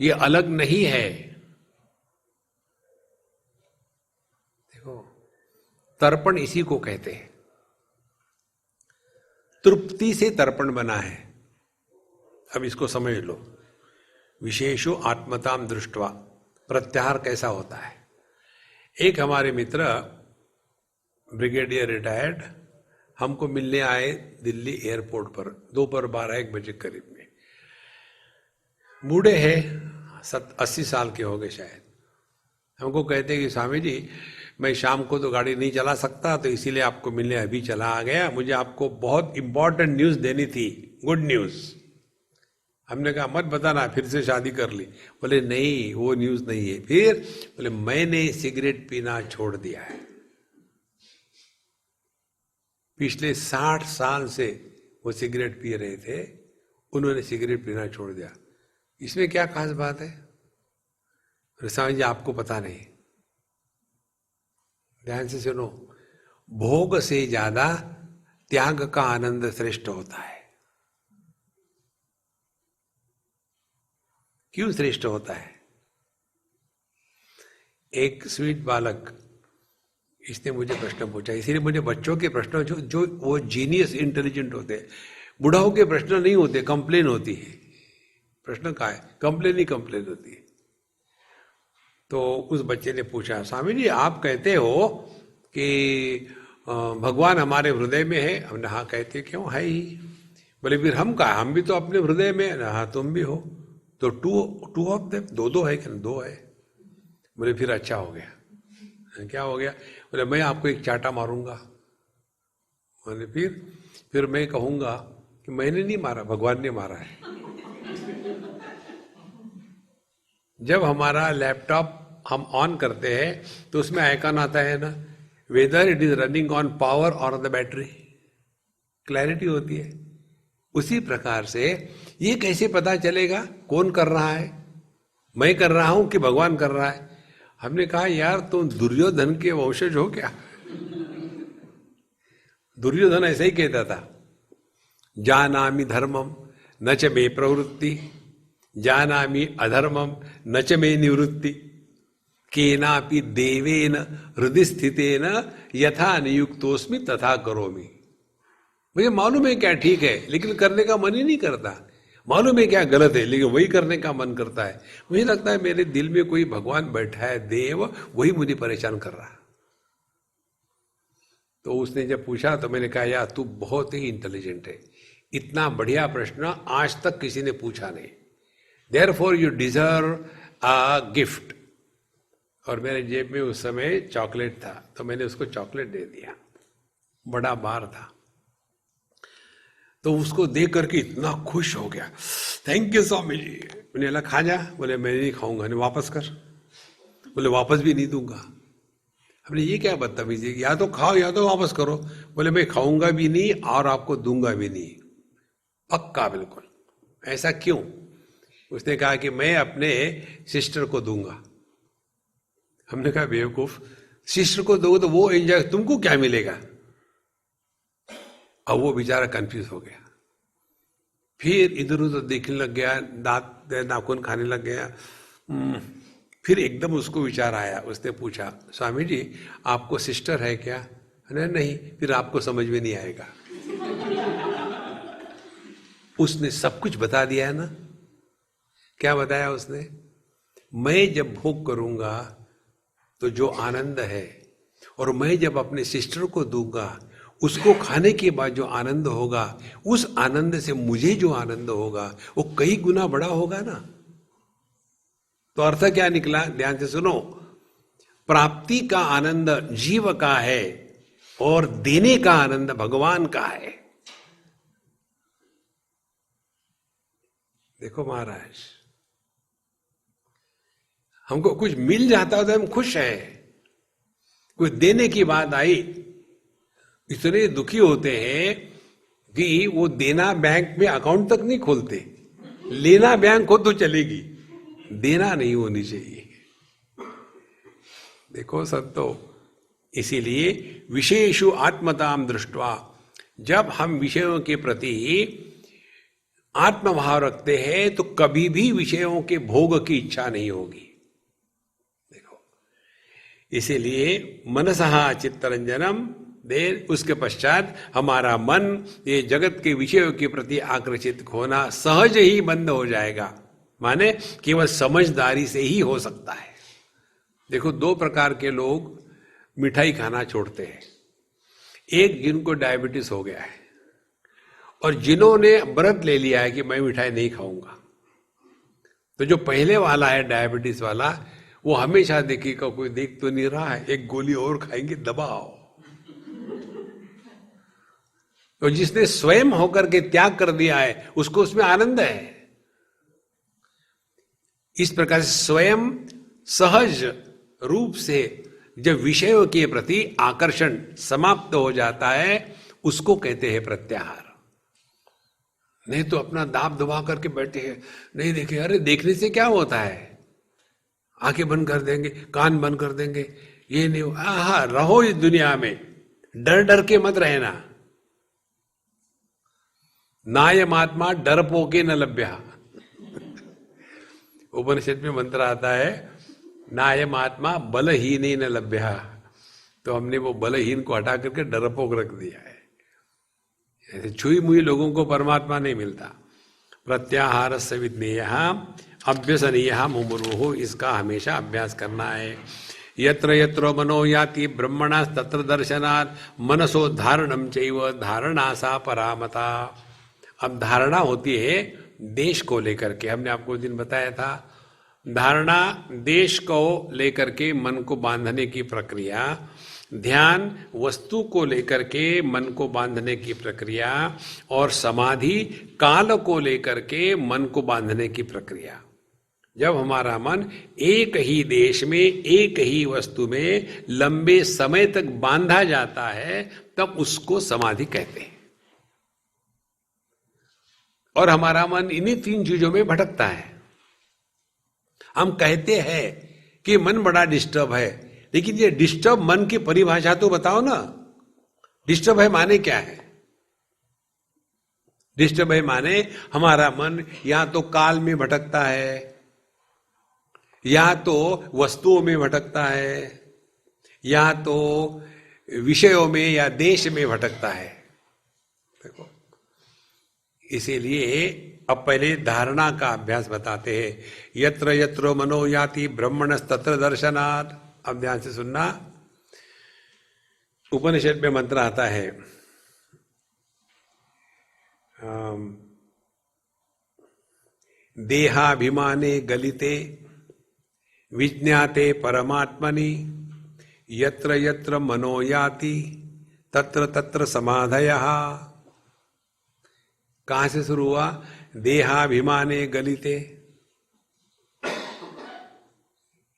ये अलग नहीं है। देखो, तर्पण इसी को कहते हैं। तृप्ति से तर्पण बना है। अब इसको समझ लो। विशेषो आत्मताम दृष्टवा, प्रत्याहार कैसा होता है? एक हमारे मित्र ब्रिगेडियर रिटायर्ड हमको मिलने आए दिल्ली एयरपोर्ट पर, दोपहर 12-1 बजे करीब में। बूढ़े हैं, 80 साल के हो गए शायद। हमको कहते कि स्वामी जी मैं शाम को तो गाड़ी नहीं चला सकता, तो इसीलिए आपको मिलने अभी चला आ गया, मुझे आपको बहुत इंपॉर्टेंट न्यूज देनी थी, गुड न्यूज। हमने कहा मत बताना फिर से शादी कर ली। बोले नहीं वो न्यूज नहीं है। फिर बोले मैंने सिगरेट पीना छोड़ दिया है। पिछले 60 साल से वो सिगरेट पी रहे थे, उन्होंने सिगरेट पीना छोड़ दिया। इसमें क्या खास बात है? स्वामी जी आपको पता नहीं, ध्यान से सुनो। भोग से ज्यादा त्याग का आनंद श्रेष्ठ होता है। क्यों श्रेष्ठ होता है? एक स्वीट बालक, इसने मुझे प्रश्न पूछा, इसीलिए मुझे बच्चों के प्रश्न जो वो जीनियस इंटेलिजेंट होते हैं, बुढ़ाओं के प्रश्न नहीं होते, कंप्लेन होती है। प्रश्न का है, कंप्लेन ही कंप्लेन होती है। तो उस बच्चे ने पूछा, स्वामी जी आप कहते हो कि भगवान हमारे हृदय में है। हमने हाँ कहते, क्यों है ही। बोले फिर हम कहा, हम भी तो अपने हृदय में है। हाँ तुम भी हो, तो टू ऑफ देम, दो है क्या? दो है। बोले फिर अच्छा हो गया। क्या हो गया? बोले मैं आपको एक चाटा मारूंगा। बोले फिर मैं कहूंगा कि मैंने नहीं मारा, भगवान ने मारा है। जब हमारा लैपटॉप हम ऑन करते हैं तो उसमें आइकन आता है ना, whether it is running on power और द बैटरी, क्लैरिटी होती है। उसी प्रकार से ये कैसे पता चलेगा कौन कर रहा है, मैं कर रहा हूं कि भगवान कर रहा है? हमने कहा यार तुम दुर्योधन के वंशज हो क्या? दुर्योधन ऐसा ही कहता था, जानामि धर्मम न च मे प्रवृत्ति, जानामि अधर्मम न च मे निवृत्ति, केनापि देवेन हृदय स्थितेन यथा नियुक्तोस्मि तथा करोमि। मुझे मालूम है क्या ठीक है, लेकिन करने का मन ही नहीं करता। मालूम है क्या गलत है, लेकिन वही करने का मन करता है। मुझे लगता है मेरे दिल में कोई भगवान बैठा है, देव, वही मुझे परेशान कर रहा है। तो उसने जब पूछा तो मैंने कहा यार तू बहुत ही इंटेलिजेंट है, इतना बढ़िया प्रश्न आज तक किसी ने पूछा नहीं, therefore you deserve a gift. और मेरे जेब में उस समय चॉकलेट था, तो मैंने उसको चॉकलेट दे दिया, बड़ा बार था। तो उसको देख करके इतना खुश हो गया, थैंक यू स्वामी जी। मैंने बोला खा जा। बोले मैं नहीं खाऊंगा। नहीं वापस कर। बोले वापस भी नहीं दूंगा। हमने ये क्या बदतमीजी, या तो खाओ या तो वापस करो। बोले मैं खाऊंगा भी नहीं और आपको दूंगा भी नहीं, पक्का बिल्कुल। ऐसा क्यों? उसने कहा कि मैं अपने सिस्टर को दूंगा। हमने कहा बेवकूफ, सिस्टर को दोगे तो वो एंजॉय, तुमको क्या मिलेगा? अब वो बेचारा कंफ्यूज हो गया, फिर इधर उधर देखने लग गया, दांत नाखून खाने लग गया। फिर एकदम उसको विचार आया, उसने पूछा स्वामी जी आपको सिस्टर है क्या? नहीं। फिर आपको समझ में नहीं आएगा। उसने सब कुछ बता दिया है ना। क्या बताया उसने? मैं जब भोग करूंगा तो जो आनंद है, और मैं जब अपने सिस्टर को दूंगा, उसको खाने के बाद जो आनंद होगा, उस आनंद से मुझे जो आनंद होगा वो कई गुना बड़ा होगा ना। तो अर्थ क्या निकला? ध्यान से सुनो। प्राप्ति का आनंद जीव का है और देने का आनंद भगवान का है। देखो महाराज, हमको कुछ मिल जाता है तो हम खुश है। कुछ देने की बात आई, इतने दुखी होते हैं कि वो देना बैंक में अकाउंट तक नहीं खोलते। लेना बैंक हो तो चलेगी, देना नहीं होनी चाहिए। देखो संतो, इसीलिए विशेषु आत्मताम दृष्टवा, जब हम विषयों के प्रति आत्मभाव रखते हैं तो कभी भी विषयों के भोग की इच्छा नहीं होगी। देखो, इसीलिए मनसहा चित्तरंजनम, देर उसके पश्चात हमारा मन ये जगत के विषयों के प्रति आकर्षित होना सहज ही बंद हो जाएगा। माने केवल समझदारी से ही हो सकता है। देखो, दो प्रकार के लोग मिठाई खाना छोड़ते हैं। एक जिनको डायबिटीज हो गया है और जिन्होंने व्रत ले लिया है कि मैं मिठाई नहीं खाऊंगा। तो जो पहले वाला है डायबिटीज वाला, वो हमेशा देखेगा कोई देख तो नहीं रहा है, एक गोली और खाएंगे, दबाओ। तो जिसने स्वयं होकर के त्याग कर दिया है उसको उसमें आनंद है। इस प्रकार से स्वयं सहज रूप से जब विषयों के प्रति आकर्षण समाप्त हो जाता है उसको कहते हैं प्रत्याहार। नहीं तो अपना दाब दबा करके बैठे हैं, नहीं देखे, अरे देखने से क्या होता है, आंखें बंद कर देंगे, कान बंद कर देंगे, ये नहीं। आहा, रहो इस दुनिया में, डर डर के मत रहना। नायमात्मा डरपोके न लभ्या। उपनिषद में मंत्र आता है नायमात्मा बलहीन न लभ्या, तो हमने वो बलहीन को हटा करके डरपोक रख दिया है। ऐसे छुई मुई लोगों को परमात्मा नहीं मिलता। प्रत्याहार से विज्ञेय अभ्यसनीय मुमुर्मुहु, इसका हमेशा अभ्यास करना है। यत्र यत्र मनो याति ब्रह्मणा तत्र दर्शनात् मनसो धारणम चैव धारणा सा परामता। अब धारणा होती है देश को लेकर के, हमने आपको उस दिन बताया था। धारणा देश को लेकर के मन को बांधने की प्रक्रिया, ध्यान वस्तु को लेकर के मन को बांधने की प्रक्रिया, और समाधि काल को लेकर के मन को बांधने की प्रक्रिया। जब हमारा मन एक ही देश में एक ही वस्तु में लंबे समय तक बांधा जाता है तब उसको समाधि कहते हैं। और हमारा मन इन्हीं तीन चीजों में भटकता है। हम कहते हैं कि मन बड़ा डिस्टर्ब है, लेकिन ये डिस्टर्ब मन की परिभाषा तो बताओ ना। डिस्टर्ब है माने क्या है? डिस्टर्ब है माने हमारा मन या तो काल में भटकता है, या तो वस्तुओं में भटकता है, या तो विषयों में या देश में भटकता है। देखो, इसीलिए अब पहले धारणा का अभ्यास बताते हैं। यत्र यत्र मनो याति ब्रह्मणस्तत्र दर्शनात्। अब ध्यान से सुनना, उपनिषद में मंत्र आता है देहाभिमाने गलिते विज्ञाते परमात्मनि यत्र यत्र मनो याति तत्र तत्र समाधयः। कहां से शुरू हुआ? देहाभिमाने गलिते।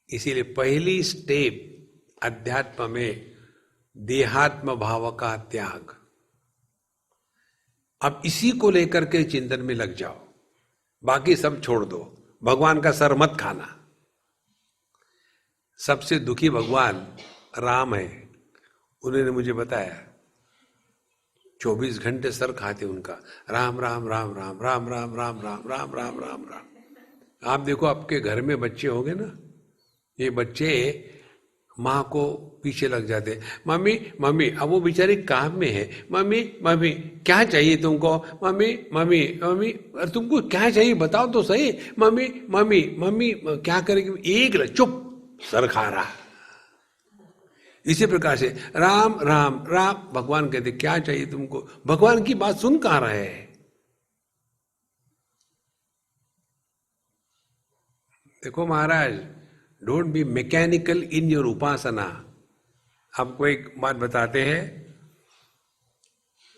इसीलिए पहली स्टेप अध्यात्म में देहात्म भाव का त्याग। अब इसी को लेकर के चिंतन में लग जाओ, बाकी सब छोड़ दो। भगवान का सर मत खाना। सबसे दुखी भगवान राम है। उन्होंने मुझे बताया 24 घंटे सर खाते उनका, राम राम राम राम राम राम राम राम राम राम राम राम। आप देखो आपके घर में बच्चे होंगे ना, ये बच्चे माँ को पीछे लग जाते, मम्मी मम्मी। अब वो बेचारी काम में है, मम्मी मम्मी क्या चाहिए तुमको, मम्मी मम्मी मम्मी। अरे तुमको क्या चाहिए बताओ तो सही, मम्मी मम्मी मम्मी। क्या करेगी? एक चुप, सर खा रहा। इसी प्रकार से राम राम राम। भगवान कहते क्या चाहिए तुमको? भगवान की बात सुन कहां रहे हैं? देखो महाराज, don't be mechanical in your उपासना। आपको एक बात बताते हैं,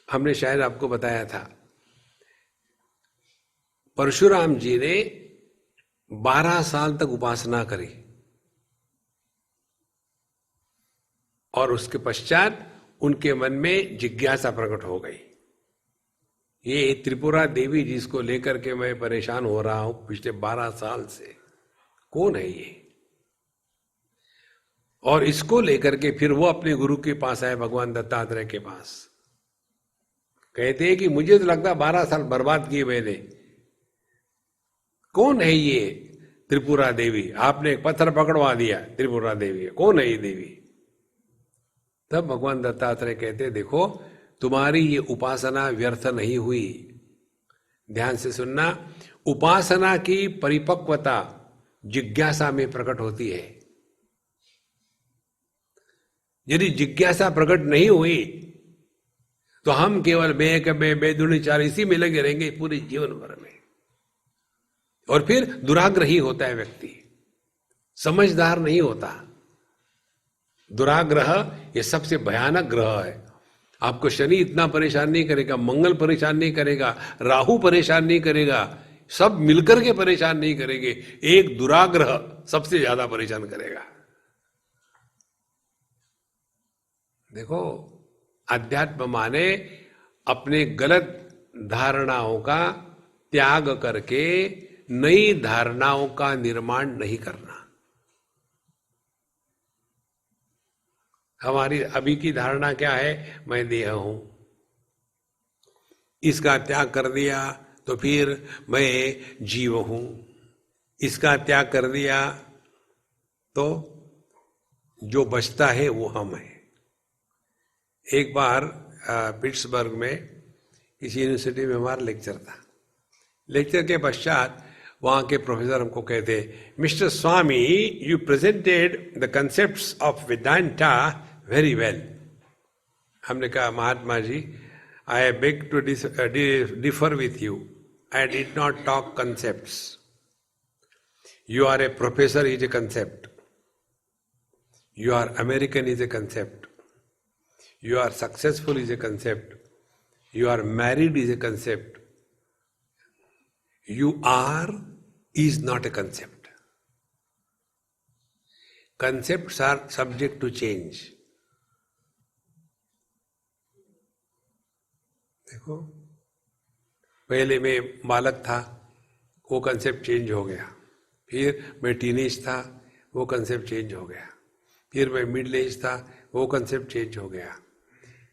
हमने शायद आपको बताया था, परशुराम जी ने 12 साल तक उपासना करी और उसके पश्चात उनके मन में जिज्ञासा प्रकट हो गई। ये त्रिपुरा देवी जिसको लेकर के मैं परेशान हो रहा हूं पिछले 12 साल से, कौन है ये? और इसको लेकर के फिर वो अपने गुरु के पास आए, भगवान दत्तात्रेय के पास। कहते हैं कि मुझे तो लगता 12 साल बर्बाद किए मैंने। कौन है ये त्रिपुरा देवी? आपने एक पत्थर पकड़वा दिया, त्रिपुरा देवी है। कौन है ये देवी? तब भगवान दत्तात्रेय कहते देखो, तुम्हारी ये उपासना व्यर्थ नहीं हुई। ध्यान से सुनना, उपासना की परिपक्वता जिज्ञासा में प्रकट होती है। यदि जिज्ञासा प्रकट नहीं हुई तो हम केवल बेदुनी चार इसी में लगे रहेंगे पूरे जीवन भर में। और फिर दुराग्रही होता है व्यक्ति, समझदार नहीं होता। दुराग्रह ये सबसे भयानक ग्रह है। आपको शनि इतना परेशान नहीं करेगा, मंगल परेशान नहीं करेगा, राहु परेशान नहीं करेगा, सब मिलकर के परेशान नहीं करेंगे। एक दुराग्रह सबसे ज्यादा परेशान करेगा। देखो, अध्यात्म माने अपने गलत धारणाओं का त्याग करके नई धारणाओं का निर्माण नहीं करना। हमारी अभी की धारणा क्या है? मैं देह हूं, इसका त्याग कर दिया तो फिर मैं जीव हूं, इसका त्याग कर दिया तो जो बचता है वो हम है। एक बार पिट्सबर्ग में किसी यूनिवर्सिटी में हमारा लेक्चर था। लेक्चर के पश्चात वहां के प्रोफेसर हमको कहते, mister Swami, you presented the concepts of Vedanta very well. हमने कहा, Mahatma ji, I beg to differ with you, I did not talk concepts. You are a professor is a concept, you are American is a concept, you are successful is a concept, you are married is a concept, you are is not a concept. Concepts are subject to change. देखो, पहले मैं बालक था, वो concept change हो गया। फिर मैं टीनेज था, वो कंसेप्ट चेंज हो गया। फिर मैं मिडिल एज था, वो कंसेप्ट चेंज हो गया।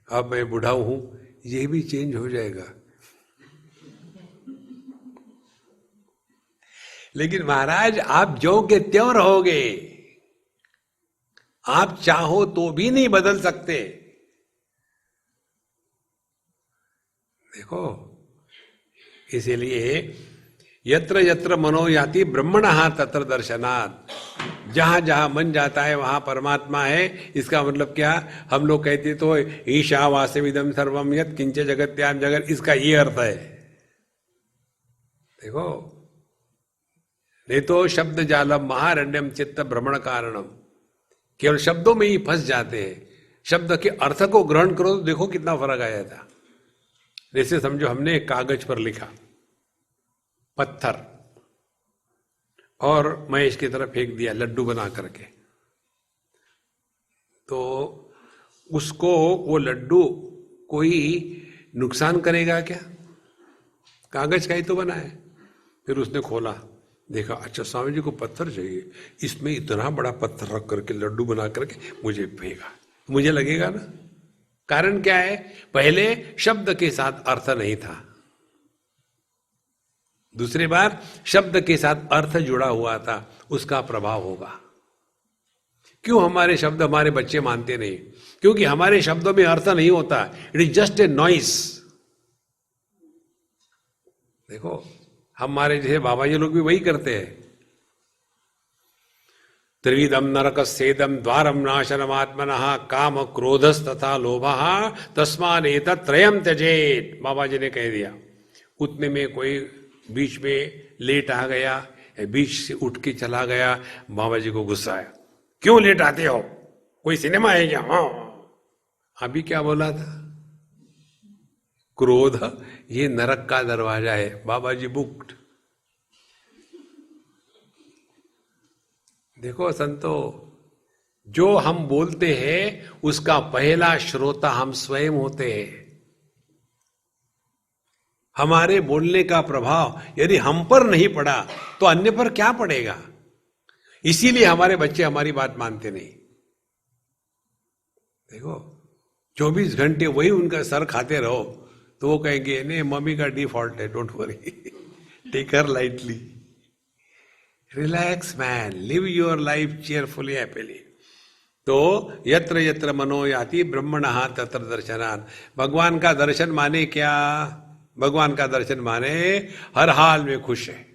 अब मैं बूढ़ा हूं, ये भी चेंज हो जाएगा। लेकिन महाराज, आप जो के त्यों रहोगे, आप चाहो तो भी नहीं बदल सकते। देखो, इसीलिए यत्र यत्र मनो याति ब्रह्मणः तत्र दर्शनात्, जहां जहां मन जाता है वहां परमात्मा है। इसका मतलब क्या? हम लोग कहते तो ईशावास्यमिदं सर्वम यत् किंच जगत्याम जगत, इसका ये अर्थ है। देखो, नहीं तो शब्द जालम महारण्यम चित्त भ्रमण कारणम, केवल शब्दों में ही फंस जाते हैं। शब्द के अर्थ को ग्रहण करो तो देखो कितना फर्क आया था। जैसे समझो, हमने एक कागज पर लिखा पत्थर, और मैं इसकी तरफ फेंक दिया लड्डू बना करके, तो उसको वो लड्डू कोई नुकसान करेगा क्या? कागज का ही तो बना है। फिर उसने खोला, देखा, अच्छा स्वामी जी को पत्थर चाहिए, इसमें इतना बड़ा पत्थर रख करके लड्डू बना करके मुझे फेंका, मुझे लगेगा ना। कारण क्या है? पहले शब्द के साथ अर्थ नहीं था, दूसरी बार शब्द के साथ अर्थ जुड़ा हुआ था, उसका प्रभाव होगा। क्यों हमारे शब्द हमारे बच्चे मानते नहीं? क्योंकि हमारे शब्दों में अर्थ नहीं होता, it is just a noise. देखो, हमारे जैसे बाबा जी लोग भी वही करते हैं। त्रिविधम नरकस्येदम द्वारम नाशनम आत्मनः काम क्रोधस तथा लोभः तस्मात् एतत् त्रयम् त्यजेत्। बाबा जी ने कह दिया। उतने में कोई बीच में लेट आ गया, बीच से उठ के चला गया, बाबा जी को गुस्सा आया, क्यों लेट आते हो, कोई सिनेमा है क्या? हाँ, अभी क्या बोला था? क्रोध ये नरक का दरवाजा है, बाबा जी बुक्ड। देखो संतो, जो हम बोलते हैं उसका पहला श्रोता हम स्वयं होते हैं। हमारे बोलने का प्रभाव यदि हम पर नहीं पड़ा तो अन्य पर क्या पड़ेगा? इसीलिए हमारे बच्चे हमारी बात मानते नहीं। देखो, 24 घंटे वही उनका सर खाते रहो तो वो कहेंगे नहीं, मम्मी का डिफॉल्ट है, don't worry, take her lightly, relax man, live your life cheerfully, happily. तो यत्र यत्र मनो याति ब्रह्मणः तत्र दर्शनात्। भगवान का दर्शन माने क्या? भगवान का दर्शन माने हर हाल में खुश है,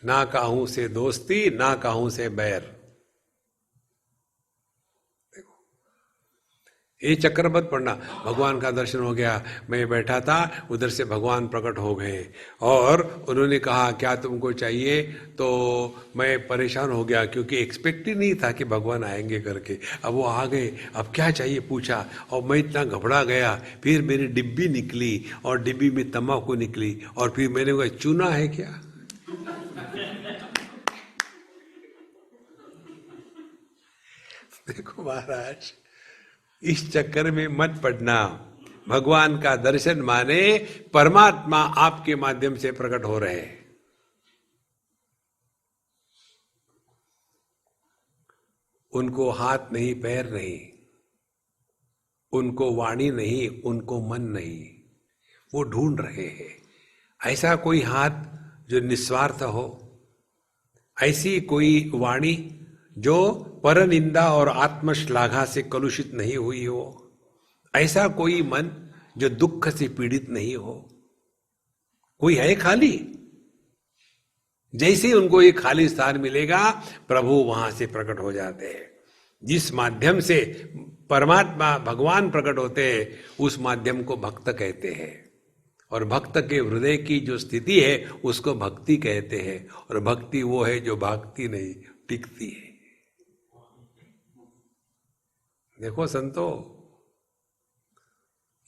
ना काहू से दोस्ती, ना काहू से बैर। देखो, ये चक्कर मत पड़ना। भगवान का दर्शन हो गया, मैं बैठा था, उधर से भगवान प्रकट हो गए और उन्होंने कहा क्या तुमको चाहिए, तो मैं परेशान हो गया क्योंकि एक्सपेक्ट ही नहीं था कि भगवान आएंगे करके। अब वो आ गए, अब क्या चाहिए पूछा और मैं इतना घबरा गया। फिर मेरी डिब्बी निकली और डिब्बी में तंबाकू निकली और फिर मैंने कहा चूना है क्या? देखो महाराज, इस चक्कर में मत पड़ना। भगवान का दर्शन माने परमात्मा आपके माध्यम से प्रकट हो रहे हैं। उनको हाथ नहीं, पैर नहीं, उनको वाणी नहीं, उनको मन नहीं, वो ढूंढ रहे हैं। ऐसा कोई हाथ जो निस्वार्थ हो, ऐसी कोई वाणी जो परनिंदा और आत्मश्लाघा से कलुषित नहीं हुई हो, ऐसा कोई मन जो दुख से पीड़ित नहीं हो। कोई है खाली? जैसे ही उनको एक खाली स्थान मिलेगा, प्रभु वहां से प्रकट हो जाते हैं। जिस माध्यम से परमात्मा भगवान प्रकट होते हैं, उस माध्यम को भक्त कहते हैं। और भक्त के हृदय की जो स्थिति है उसको भक्ति कहते हैं। और भक्ति वो है जो भागती नहीं, टिकती है। देखो संतो,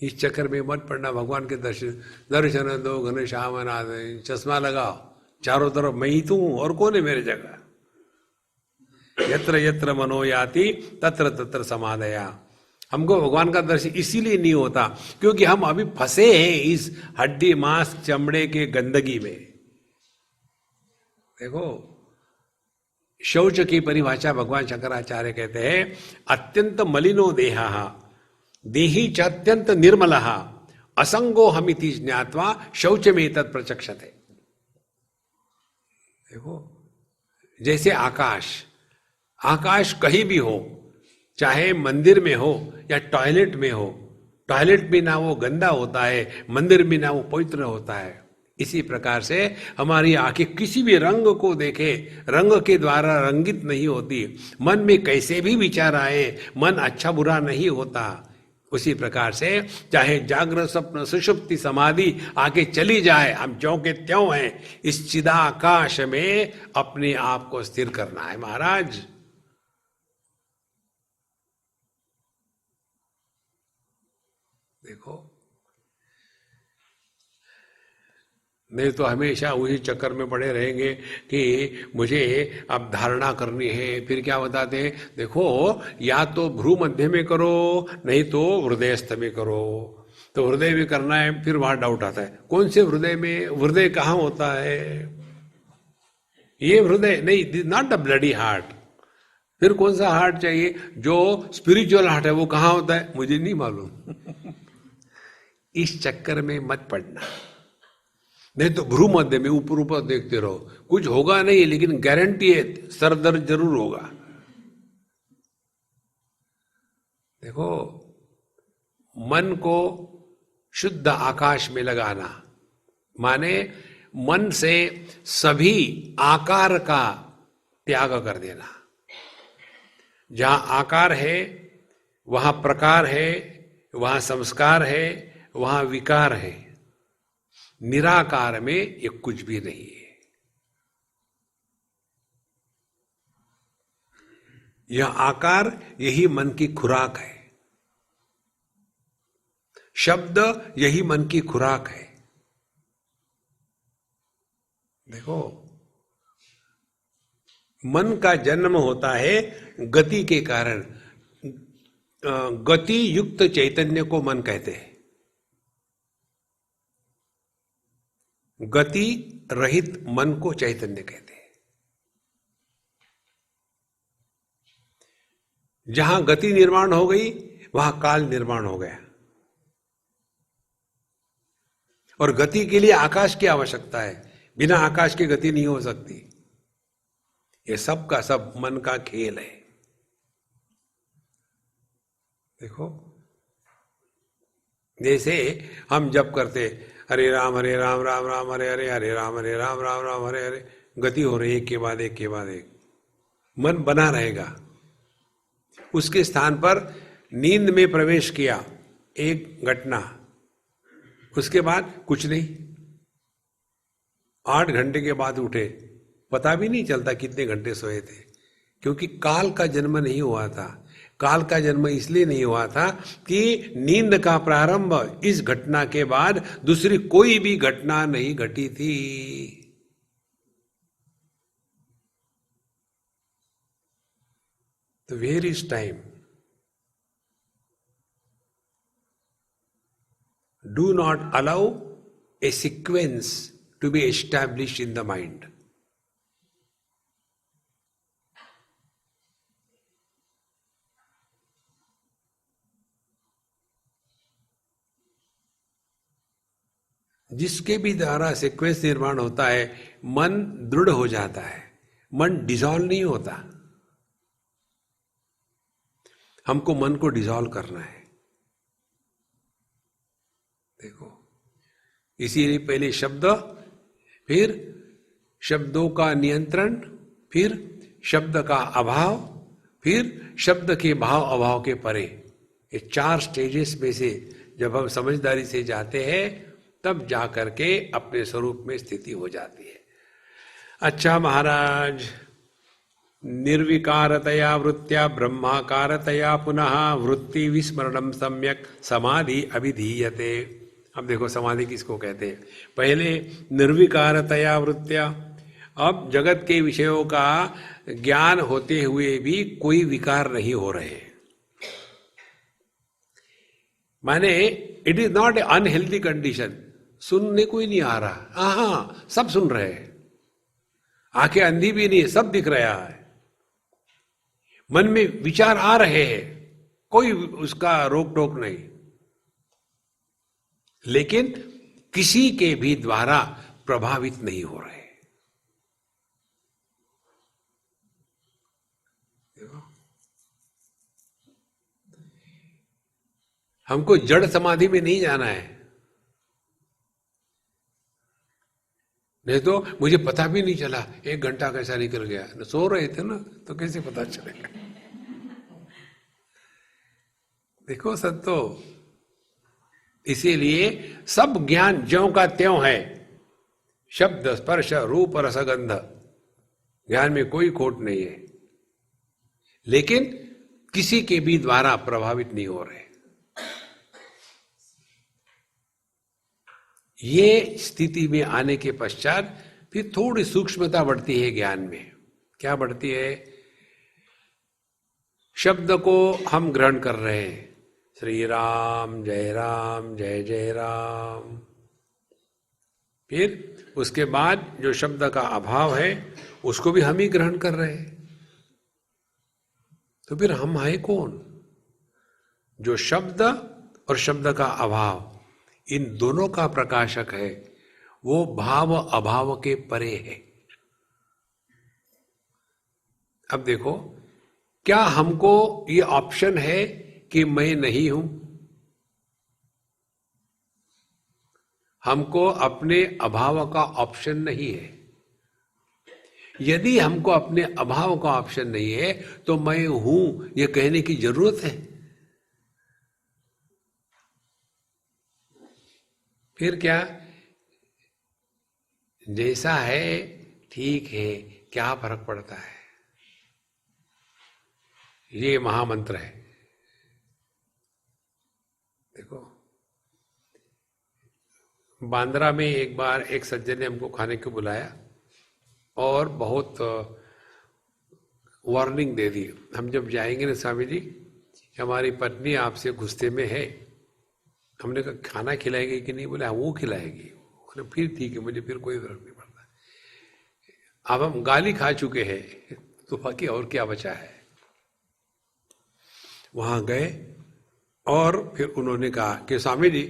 इस चक्कर में मत पड़ना। भगवान के दर्शन दो घन श्याम नाथ, चश्मा लगाओ, चारों तरफ मैं ही तो हूं, और कौन है मेरे जगह? यत्र यत्र मनो याति तत्र तत्र समाधया। हमको भगवान का दर्शन इसीलिए नहीं होता क्योंकि हम अभी फंसे हैं इस हड्डी मांस चमड़े के गंदगी में। देखो, शौच की परिभाषा भगवान शंकराचार्य कहते हैं, अत्यंत मलिनो देहा देही च अत्यंत निर्मल असंगो हमिति ज्ञात्वा शौच में तत् प्रचक्षते। देखो, जैसे आकाश कहीं भी हो, चाहे मंदिर में हो या टॉयलेट में हो, टॉयलेट भी ना वो गंदा होता है, मंदिर भी ना वो पवित्र होता है। इसी प्रकार से हमारी आंखें किसी भी रंग को देखे, रंग के द्वारा रंगित नहीं होती। मन में कैसे भी विचार आए, मन अच्छा बुरा नहीं होता। उसी प्रकार से चाहे जागृत स्वप्न सुषुप्ति समाधि आगे चली जाए, हम ज्यों के त्यों हैं। इस चिदाकाश में अपने आप को स्थिर करना है महाराज। देखो, नहीं तो हमेशा उसी चक्कर में पड़े रहेंगे कि मुझे अब धारणा करनी है। फिर क्या बताते हैं, देखो या तो भ्रू मध्य में करो, नहीं तो हृदयस्थ में करो। तो हृदय में करना है, फिर वहां डाउट आता है, कौन से हृदय में? हृदय कहाँ होता है? ये हृदय नहीं, नॉट द ब्लडी हार्ट। फिर कौन सा हार्ट चाहिए? जो स्पिरिचुअल हार्ट है वो कहाँ होता है? मुझे नहीं मालूम। इस चक्कर में मत पड़ना। नहीं तो भ्रू मध्य में ऊपर ऊपर देखते रहो, कुछ होगा नहीं, लेकिन गारंटी है सर दर्द जरूर होगा। देखो, मन को शुद्ध आकाश में लगाना माने मन से सभी आकार का त्याग कर देना। जहां आकार है वहां प्रकार है, वहां संस्कार है, वहां विकार है। निराकार में ये कुछ भी नहीं है। यह आकार यही मन की खुराक है, शब्द यही मन की खुराक है। देखो, मन का जन्म होता है गति के कारण। गति युक्त चैतन्य को मन कहते हैं। गति रहित मन को चैतन्य कहते हैं। जहां गति निर्माण हो गई वहां काल निर्माण हो गया। और गति के लिए आकाश की आवश्यकता है, बिना आकाश की गति नहीं हो सकती। ये सब का सब मन का खेल है। देखो, जैसे हम जप करते हरे राम राम राम हरे हरे, हरे राम राम हरे हरे, गति हो रही एक के बाद एक के बाद एक, मन बना रहेगा। उसके स्थान पर नींद में प्रवेश किया, एक घटना, उसके बाद कुछ नहीं। 8 घंटे के बाद उठे, पता भी नहीं चलता कितने घंटे सोए थे, क्योंकि काल का जन्म नहीं हुआ था। काल का जन्म इसलिए नहीं हुआ था कि नींद का प्रारंभ इस घटना के बाद दूसरी कोई भी घटना नहीं घटी थी। तो where is time? Do not allow a sequence to be established in the mind. जिसके भी द्वारा सीक्वेंस निर्माण होता है, मन दृढ़ हो जाता है, मन डिसॉल्व नहीं होता। हमको मन को डिसॉल्व करना है। देखो, इसीलिए पहले शब्द, फिर शब्दों का नियंत्रण, फिर शब्द का अभाव, फिर शब्द के भाव अभाव के परे। ये 4 स्टेजेस में से जब हम समझदारी से जाते हैं तब जाकर के अपने स्वरूप में स्थिति हो जाती है। अच्छा महाराज, निर्विकारतया वृत्त्या ब्रह्माकारतया पुनः वृत्ति विस्मरणम सम्यक समाधि अभिधीयते। अब देखो समाधि किसको कहते हैं। पहले निर्विकारतया वृत्त्या, अब जगत के विषयों का ज्ञान होते हुए भी कोई विकार नहीं हो रहे, माने it is not a unhealthy condition. सुनने कोई नहीं आ रहा, हाँ सब सुन रहे हैं, आंखें अंधी भी नहीं, सब दिख रहा है, मन में विचार आ रहे हैं, कोई उसका रोक टोक नहीं, लेकिन किसी के भी द्वारा प्रभावित नहीं हो रहे। हमको जड़ समाधि में नहीं जाना है, नहीं तो मुझे पता भी नहीं चला 1 घंटा कैसा निकल गया। सो रहे थे ना, तो कैसे पता चलेगा। देखो संतो, इसीलिए सब ज्ञान ज्यों का त्यों है। शब्द स्पर्श रूप रसगंध, ज्ञान में कोई खोट नहीं है, लेकिन किसी के भी द्वारा प्रभावित नहीं हो रहे। ये स्थिति में आने के पश्चात फिर थोड़ी सूक्ष्मता बढ़ती है ज्ञान में। क्या बढ़ती है? शब्द को हम ग्रहण कर रहे हैं, श्री राम जय जय राम। फिर उसके बाद जो शब्द का अभाव है उसको भी हम ही ग्रहण कर रहे हैं। तो फिर हम है कौन? जो शब्द और शब्द का अभाव, इन दोनों का प्रकाशक है, वो भाव अभाव के परे है। अब देखो, क्या हमको ये ऑप्शन है कि मैं नहीं हूं? हमको अपने अभाव का ऑप्शन नहीं है। यदि हमको अपने अभाव का ऑप्शन नहीं है तो मैं हूं ये कहने की जरूरत है? फिर क्या, जैसा है ठीक है, क्या फर्क पड़ता है? ये महामंत्र है। देखो, बांद्रा में एक बार एक सज्जन ने हमको खाने को बुलाया और बहुत वार्निंग दे दी। हम जब जाएंगे ना स्वामी जी, हमारी पत्नी आपसे गुस्से में है। हमने कहा खाना खिलाएगी कि नहीं? बोले हाँ वो खिलाएगी। फिर ठीक है, मुझे फिर कोई फर्क नहीं पड़ता। अब हम गाली खा चुके हैं तो बाकी और क्या बचा है। वहां गए और फिर उन्होंने कहा कि स्वामी जी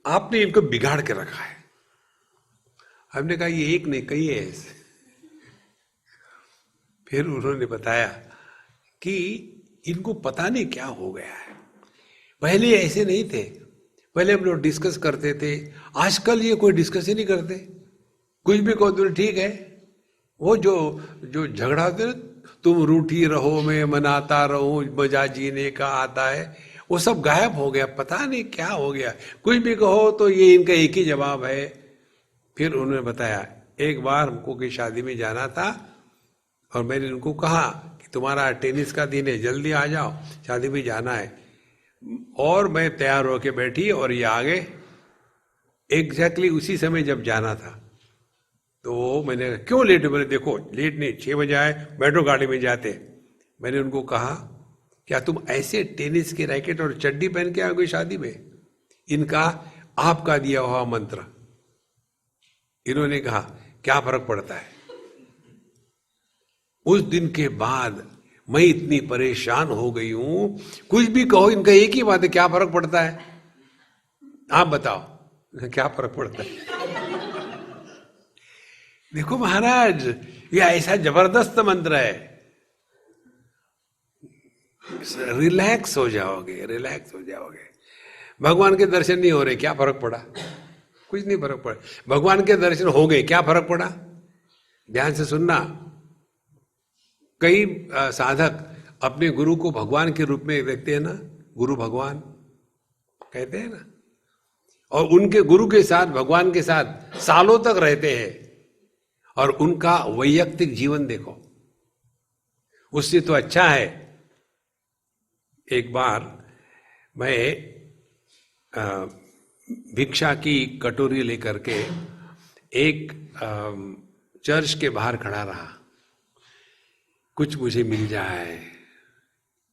आपने इनको बिगाड़ के रखा है। हमने कहा ये एक नहीं कई है ऐसे। फिर उन्होंने बताया कि इनको पता नहीं क्या हो गया है, पहले ऐसे नहीं थे, पहले हम लोग डिस्कस करते थे, आजकल ये कोई डिस्कस ही नहीं करते। कुछ भी कहो तो ठीक है। वो जो झगड़ा होते, तुम रूठी रहो मैं मनाता रहूं, मजा जीने का आता है, वो सब गायब हो गया। पता नहीं क्या हो गया, कुछ भी कहो तो ये इनका एक ही जवाब है। फिर उन्होंने बताया, एक बार हमको की शादी में जाना था और मैंने उनको कहा कि तुम्हारा टेनिस का दिन है, जल्दी आ जाओ, शादी में जाना है। और मैं तैयार होके बैठी और ये आ गए एग्जैक्टली उसी समय जब जाना था। तो मैंने क्यों लेट? बोले देखो लेट नहीं, 6 बजे आए, बैठो गाड़ी में जाते। मैंने उनको कहा क्या तुम ऐसे टेनिस के रैकेट और चड्डी पहन के आओगे शादी में? इनका आपका दिया हुआ मंत्र। इन्होंने कहा क्या फर्क पड़ता है? उस दिन के बाद मैं इतनी परेशान हो गई हूं, कुछ भी कहो इनका एक ही बात है, क्या फर्क पड़ता है? आप बताओ क्या फर्क पड़ता है? देखो महाराज, ये ऐसा जबरदस्त मंत्र है, रिलैक्स हो जाओगे, रिलैक्स हो जाओगे। भगवान के दर्शन नहीं हो रहे, क्या फर्क पड़ा? कुछ नहीं फर्क पड़ा। भगवान के दर्शन हो गए, क्या फर्क पड़ा? ध्यान से सुनना, कई साधक अपने गुरु को भगवान के रूप में देखते हैं ना, गुरु भगवान कहते हैं ना, और उनके गुरु के साथ, भगवान के साथ सालों तक रहते हैं, और उनका वैयक्तिक जीवन देखो, उससे तो अच्छा है। एक बार मैं भिक्षा की कटोरी लेकर के एक चर्च के बाहर खड़ा रहा, कुछ मुझे मिल जाए।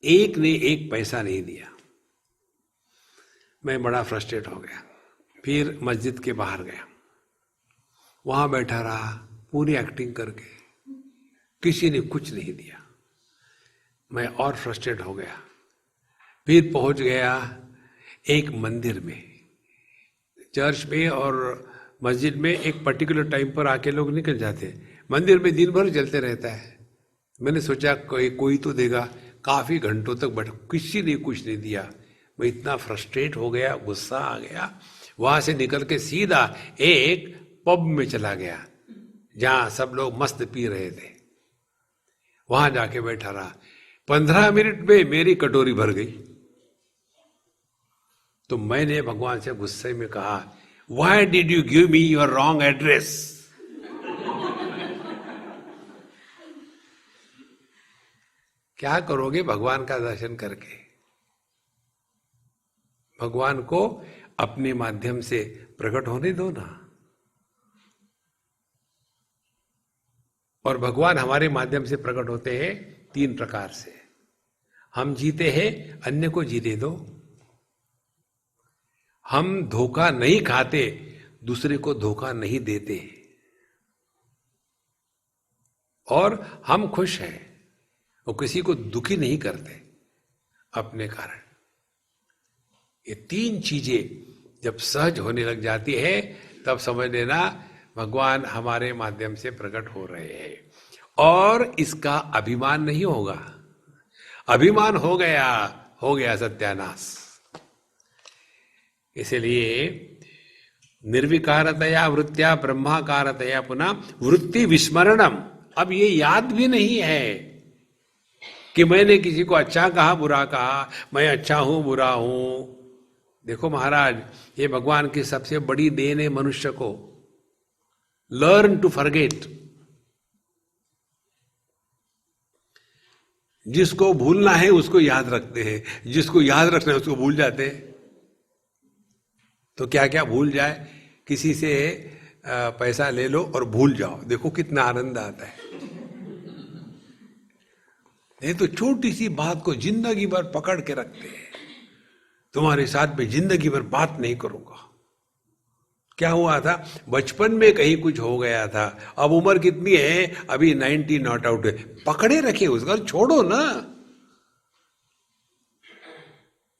एक ने एक पैसा नहीं दिया, मैं बड़ा फ्रस्ट्रेट हो गया। फिर मस्जिद के बाहर गया, वहां बैठा रहा पूरी एक्टिंग करके, किसी ने कुछ नहीं दिया। मैं और फ्रस्ट्रेट हो गया। फिर पहुंच गया एक मंदिर में, चर्च में और मस्जिद में एक पर्टिकुलर टाइम पर आके लोग निकल जाते, मंदिर में दिन भर चलते रहता है। मैंने सोचा कोई तो देगा, काफी घंटों तक बैठा, किसी ने कुछ नहीं दिया। मैं इतना फ्रस्ट्रेट हो गया, गुस्सा आ गया। वहां से निकल के सीधा एक पब में चला गया जहां सब लोग मस्त पी रहे थे, वहां जाके बैठा रहा। 15 मिनट में मेरी कटोरी भर गई। तो मैंने भगवान से गुस्से में कहा, why did you give me your wrong address? क्या करोगे भगवान का दर्शन करके? भगवान को अपने माध्यम से प्रकट होने दो ना। और भगवान हमारे माध्यम से प्रकट होते हैं 3 प्रकार से। हम जीते हैं, अन्य को जीने दो। हम धोखा नहीं खाते, दूसरे को धोखा नहीं देते। और हम खुश हैं और किसी को दुखी नहीं करते अपने कारण। ये 3 चीजें जब सहज होने लग जाती है, तब समझ लेना भगवान हमारे माध्यम से प्रकट हो रहे हैं। और इसका अभिमान नहीं होगा। अभिमान हो गया सत्यानाश। इसलिए निर्विकारतया वृत्त्या ब्रह्माकारतया पुनः वृत्ति विस्मरणम। अब ये याद भी नहीं है कि मैंने किसी को अच्छा कहा, बुरा कहा, मैं अच्छा हूं, बुरा हूं। देखो महाराज, ये भगवान की सबसे बड़ी देन है मनुष्य को। Learn to forget. जिसको भूलना है उसको याद रखते हैं, जिसको याद रखना है उसको भूल जाते हैं। तो क्या क्या भूल जाए? किसी से पैसा ले लो और भूल जाओ, देखो कितना आनंद आता है। नहीं तो छोटी सी बात को जिंदगी भर पकड़ के रखते हैं। तुम्हारे साथ में जिंदगी भर बात नहीं करूंगा। क्या हुआ था? बचपन में कहीं कुछ हो गया था, अब उम्र कितनी है? अभी 90 नॉट आउट है, पकड़े रखे उसका, छोड़ो ना,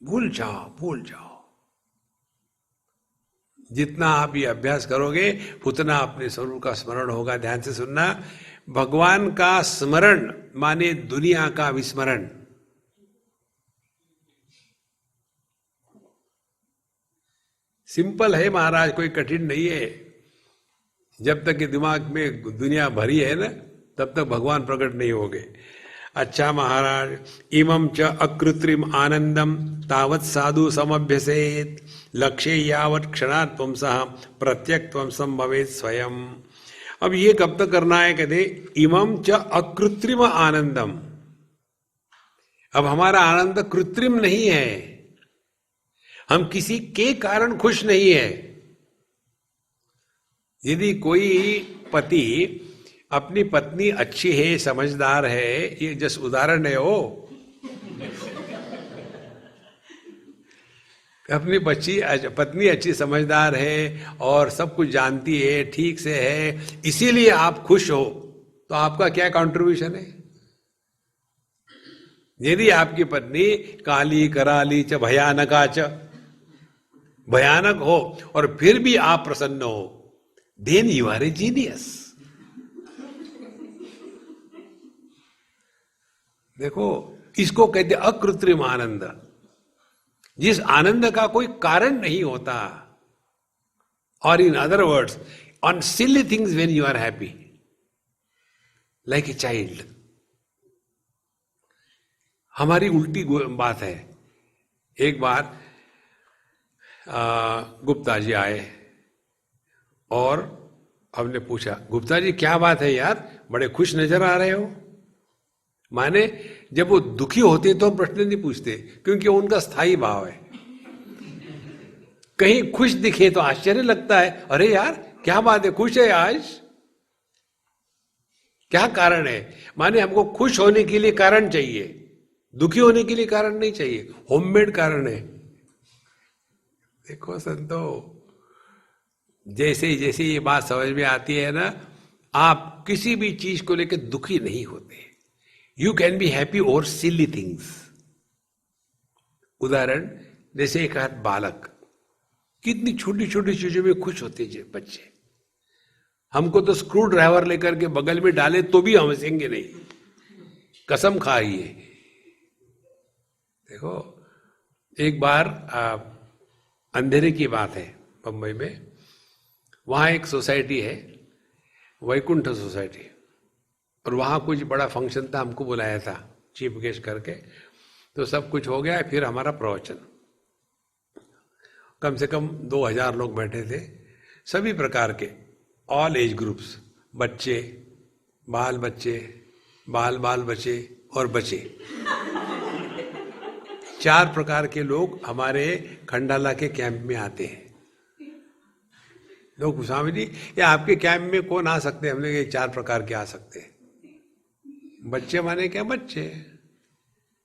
भूल जाओ। जितना आप ये अभ्यास करोगे उतना अपने स्वरूप का स्मरण होगा। ध्यान से सुनना, भगवान का स्मरण माने दुनिया का विस्मरण। सिंपल है महाराज, कोई कठिन नहीं है। जब तक कि दिमाग में दुनिया भरी है ना, तब तक भगवान प्रकट नहीं होंगे। अच्छा महाराज, इमं च अकृत्रिम आनंदम तावत् साधु समभ्यसेत लक्ष्य यावत् क्षणात् पुंसः प्रत्यक्त्वं संभवेत् स्वयं। अब ये कब तक करना है? कहते इमं च अकृत्रिम आनंदम। अब हमारा आनंद कृत्रिम नहीं है, हम किसी के कारण खुश नहीं है। यदि कोई पति अपनी पत्नी अच्छी है, समझदार है, ये जस्ट उदाहरण है वो, अपनी पत्नी अच्छी समझदार है और सब कुछ जानती है, ठीक से है, इसीलिए आप खुश हो, तो आपका क्या कंट्रीब्यूशन है? यदि आपकी पत्नी काली कराली च भयानका च, भयानक हो और फिर भी आप प्रसन्न हो, then you are a genius. देखो, इसको कहते अकृत्रिम आनंद, जिस आनंद का कोई कारण नहीं होता। और in other words, on silly things when you are happy, like a child. हमारी उल्टी बात है। एक बार गुप्ता जी आए और हमने पूछा, गुप्ता जी क्या बात है यार, बड़े खुश नजर आ रहे हो। माने जब वो दुखी होते तो हम प्रश्न नहीं पूछते, क्योंकि उनका स्थायी भाव है। कहीं खुश दिखे तो आश्चर्य लगता है, अरे यार क्या बात है, खुश है आज, क्या कारण है। माने हमको खुश होने के लिए कारण चाहिए, दुखी होने के लिए कारण नहीं चाहिए, होममेड कारण है। देखो संतो, जैसे जैसे ये बात समझ में आती है ना, आप किसी भी चीज को लेकर दुखी नहीं होते। You can be happy over silly things. उदाहरण, जैसे एक हाथ बालक कितनी छोटी छोटी चीजों में खुश होते हैं बच्चे। हमको तो स्क्रू ड्राइवर लेकर के बगल में डाले तो भी हम हंसेंगे नहीं, कसम खाइए। देखो, एक बार अंधेरे की बात है, बंबई में, वहां एक सोसाइटी है, वैकुंठ सोसाइटी, और वहां कुछ बड़ा फंक्शन था, हमको बुलाया था चीफ गेस्ट करके। तो सब कुछ हो गया, फिर हमारा प्रवचन, कम से कम 2000 लोग बैठे थे, सभी प्रकार के, ऑल एज ग्रुप्स, बच्चे, बाल बच्चे, बाल बाल बच्चे और बच्चे। 4 प्रकार के लोग हमारे खंडाला के कैंप में आते हैं। लोग, स्वामी जी ये आपके कैंप में कौन आ सकते हैं? हमने 4 प्रकार के आ सकते हैं। बच्चे माने क्या? बच्चे।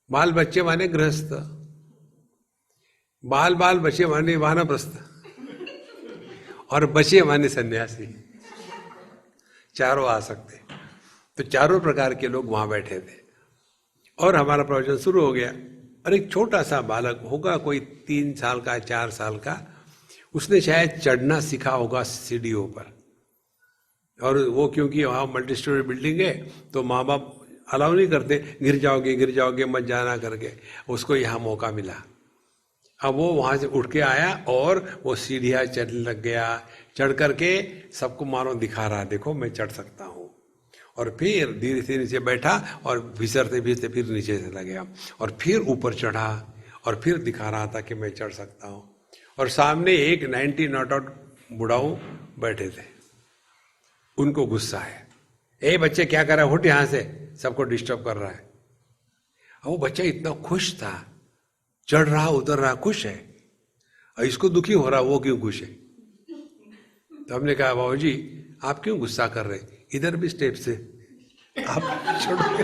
बाल बच्चे माने गृहस्थ, बाल बाल बच्चे माने वानप्रस्थ, और बच्चे माने सन्यासी। चारों आ सकते। तो चारों प्रकार के लोग वहां बैठे थे और हमारा प्रवचन शुरू हो गया। और एक छोटा सा बालक होगा, कोई 3 साल का 4 साल का, उसने शायद चढ़ना सीखा होगा सीढ़ियों पर। और वो क्योंकि वहाँ मल्टी स्टोरी बिल्डिंग है तो माँ बाप अलाउ नहीं करते, गिर जाओगे मत जाना करके। उसको यहाँ मौका मिला। अब वो वहाँ से उठ के आया और वो सीढ़ियाँ चढ़ने लग गया। चढ़ करके सबको मानो दिखा रहा, देखो मैं चढ़ सकता हूँ। और फिर धीरे से नीचे बैठा और फिसरते फिरते फिर नीचे चला गया और फिर ऊपर चढ़ा और फिर दिखा रहा था कि मैं चढ़ सकता हूँ। और सामने एक 90 नॉट आउट बुढ़ाऊ बैठे थे। उनको गुस्सा है, ए बच्चे क्या कर रहा है, उठ यहां से, सबको डिस्टर्ब कर रहा है। वो बच्चा इतना खुश था, चढ़ रहा उतर रहा, खुश है, और इसको दुखी हो रहा, वो क्यों खुश है? तो हमने कहा, बाबू जी आप क्यों गुस्सा कर रहे, इधर भी स्टेप से आप छोड़ोगे।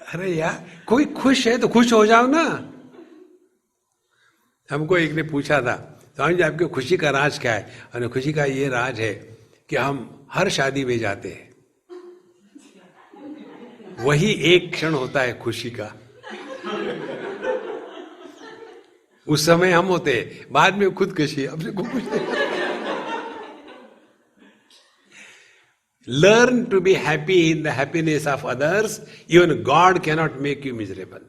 अरे यार कोई खुश है तो खुश हो जाओ ना। हमको एक ने पूछा था, स्वामी जी आपकी खुशी का राज क्या है? और खुशी का ये राज है कि हम हर शादी में जाते हैं, वही एक क्षण होता है खुशी का। उस समय हम होते, बाद में खुदकशी, अब से कुछ नहीं। Learn to be happy in the happiness of others. Even God cannot make you miserable.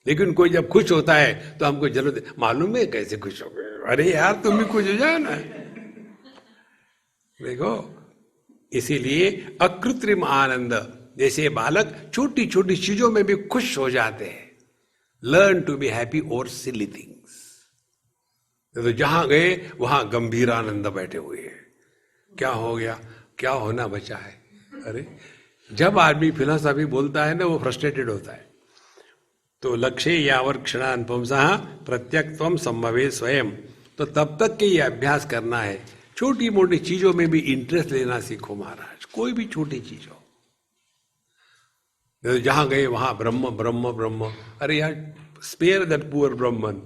लेकिन कोई जब खुश होता है तो हमको जरूरत, मालूम है कैसे खुश हो गए, अरे यार तुम भी खुश हो जाओ ना। देखो, इसीलिए अकृत्रिम आनंद, जैसे बालक छोटी छोटी चीजों में भी खुश हो जाते हैं। Learn to be happy over silly things. तो जहां गए वहां गंभीर आनंद बैठे हुए हैं। क्या हो गया, क्या होना बचा है? अरे जब आदमी फिलॉसफी बोलता है ना, वो फ्रस्ट्रेटेड होता है। तो लक्ष्य यावर क्षणान पुंसः प्रत्यक्त्वम संभवे स्वयं। तो तब तक के ये अभ्यास करना है, छोटी मोटी चीजों में भी इंटरेस्ट लेना सीखो महाराज, कोई भी छोटी चीज हो। जहां गए वहां ब्रह्म ब्रह्म ब्रह्म। अरे यार स्पेयर दैट पुअर ब्रह्मन।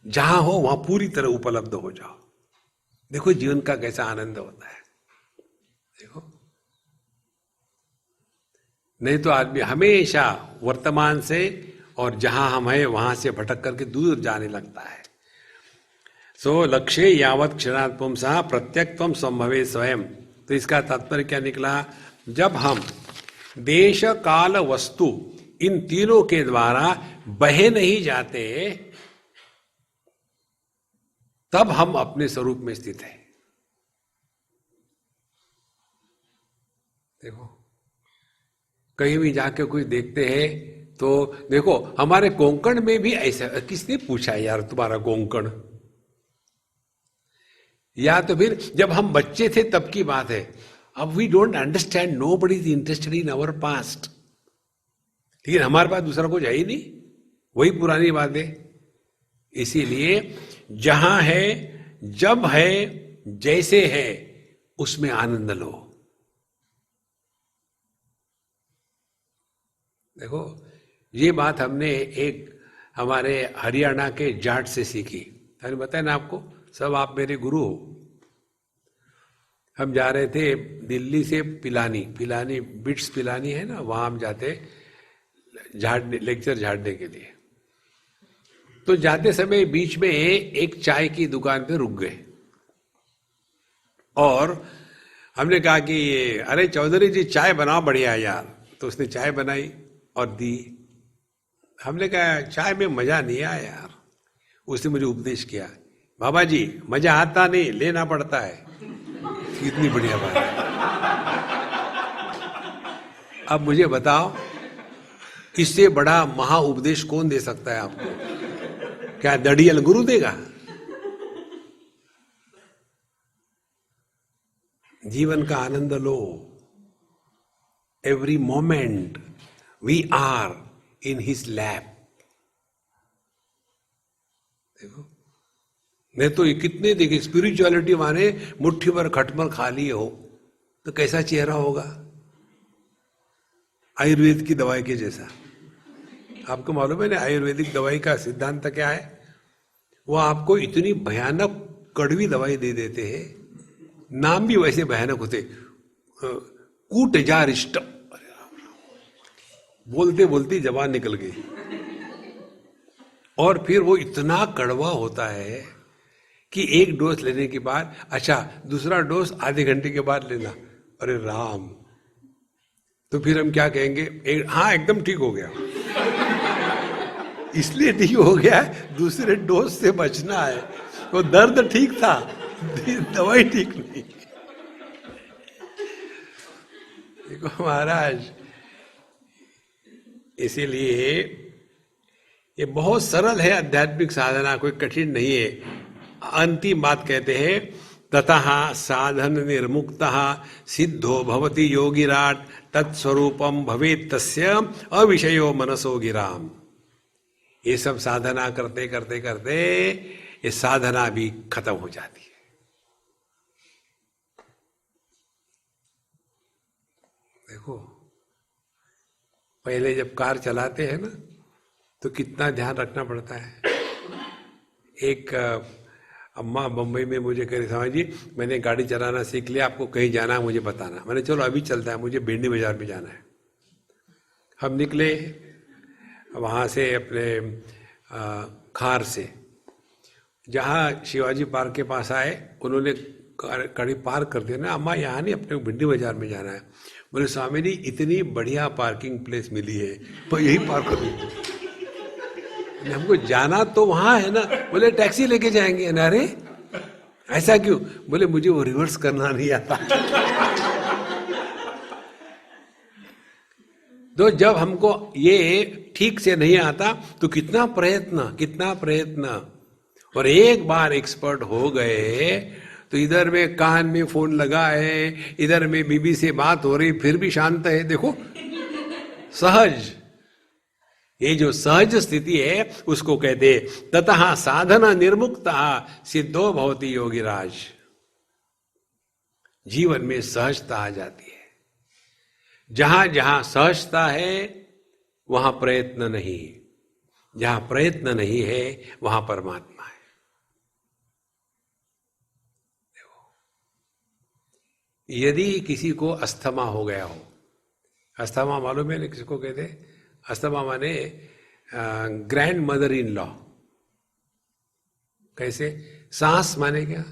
जहां हो वहां पूरी तरह उपलब्ध हो जाओ। देखो जीवन का कैसा आनंद होता है। देखो, नहीं तो आदमी हमेशा वर्तमान से और जहां हम हैं वहां से भटक करके दूर जाने लगता है। सो लक्ष्य यावत क्षणात् पुंसः प्रत्यक्त्वम संभवे स्वयं। तो इसका तात्पर्य क्या निकला? जब हम देश काल वस्तु इन तीनों के द्वारा बहे नहीं जाते, तब हम अपने स्वरूप में स्थित हैं। देखो, कहीं भी जाके कोई देखते हैं तो देखो, हमारे कोंकण में भी ऐसा, किसने पूछा यार तुम्हारा कोंकण? या तो फिर जब हम बच्चे थे तब की बात है। अब we don't understand, nobody is interested in our past. लेकिन हमारे पास दूसरा कुछ है ही नहीं, वही पुरानी बात है। इसीलिए जहां है, जब है, जैसे है, उसमें आनंद लो। देखो, ये बात हमने एक हमारे हरियाणा के जाट से सीखी। मैंने बताया ना आपको, सब आप मेरे गुरु हो। हम जा रहे थे दिल्ली से पिलानी बिट्स पिलानी है ना, वहां हम जाते लेक्चर झाड़ने के लिए। तो जाते समय बीच में एक चाय की दुकान पे रुक गए और हमने कहा कि अरे चौधरी जी चाय बनाओ बढ़िया यार। तो उसने चाय बनाई और दी। हमने कहा चाय में मजा नहीं आया यार। उसने मुझे उपदेश किया, बाबा जी मजा आता नहीं, लेना पड़ता है। कितनी बढ़िया बात है। अब मुझे बताओ, इससे बड़ा महा उपदेश कौन दे सकता है आपको? क्या दड़ियल गुरु देगा? जीवन का आनंद लो। Every moment we are in his lap. देखो, मैं तो कितने देखे स्पिरिचुअलिटी माने मुट्ठी भर खटमल खा लिए हो तो कैसा चेहरा होगा? आयुर्वेद की दवाई के जैसा। आपको मालूम है ना आयुर्वेदिक दवाई का सिद्धांत क्या है? वो आपको इतनी भयानक कड़वी दवाई दे देते हैं, नाम भी वैसे भयानक होते, कूट जा रिष्ट, बोलते बोलते जबान निकल गई। और फिर वो इतना कड़वा होता है कि एक डोज लेने के बाद, अच्छा दूसरा डोज आधे घंटे के बाद लेना। अरे राम! तो फिर हम क्या कहेंगे? हाँ एकदम ठीक हो गया। इसलिए ठीक हो गया दूसरे डोज से बचना है। वो दर्द ठीक था, दवाई ठीक नहीं। देखो महाराज, इसीलिए ये बहुत सरल है आध्यात्मिक साधना, कोई कठिन नहीं है। अंतिम बात कहते हैं, ततः साधन निर्मुक्तः सिद्धो भवति योगिराट तत्स्वरूपम भवेत् तस्य अविषयो मनसो गिराम। ये सब साधना करते करते करते ये साधना भी खत्म हो जाती है। देखो, पहले जब कार चलाते हैं ना तो कितना ध्यान रखना पड़ता है। एक अम्मा बम्बई में मुझे कह रही, स्वामी जी मैंने गाड़ी चलाना सीख लिया, आपको कहीं जाना है मुझे बताना। मैंने चलो अभी चलता है, मुझे भिंडी बाजार में जाना है। हम निकले वहाँ से अपने खार से, जहाँ शिवाजी पार्क के पास आए, उन्होंने गाड़ी पार्क कर दिया ना, अम्मा यहाँ नहीं, अपने भिंडी बाजार में जाना है। बोले स्वामी जी इतनी बढ़िया पार्किंग प्लेस मिली है तो यही पार्क कर दीजिए। हमको जाना तो वहां है ना। बोले टैक्सी लेके जाएंगे। अरे ऐसा क्यों? बोले मुझे वो रिवर्स करना नहीं आता। तो जब हमको ये ठीक से नहीं आता तो कितना प्रयत्न, और एक बार एक्सपर्ट हो गए तो इधर में कान में फोन लगा है, इधर में बीबी से बात हो रही, फिर भी शांत है। देखो सहज, ये जो सहज स्थिति है उसको कहते ततः साधना निर्मुक्ता सिद्धो भवति योगिराज। जीवन में सहजता आ जाती है। जहां जहां सहजता है वहां प्रयत्न नहीं, जहां प्रयत्न नहीं है वहां परमात्मा है। देखो, यदि किसी को अस्थमा हो गया हो, अस्थमा मालूम है ना किसको कहते? अस्थमा माने ग्रैंड मदर इन लॉ। कैसे? सांस माने क्या?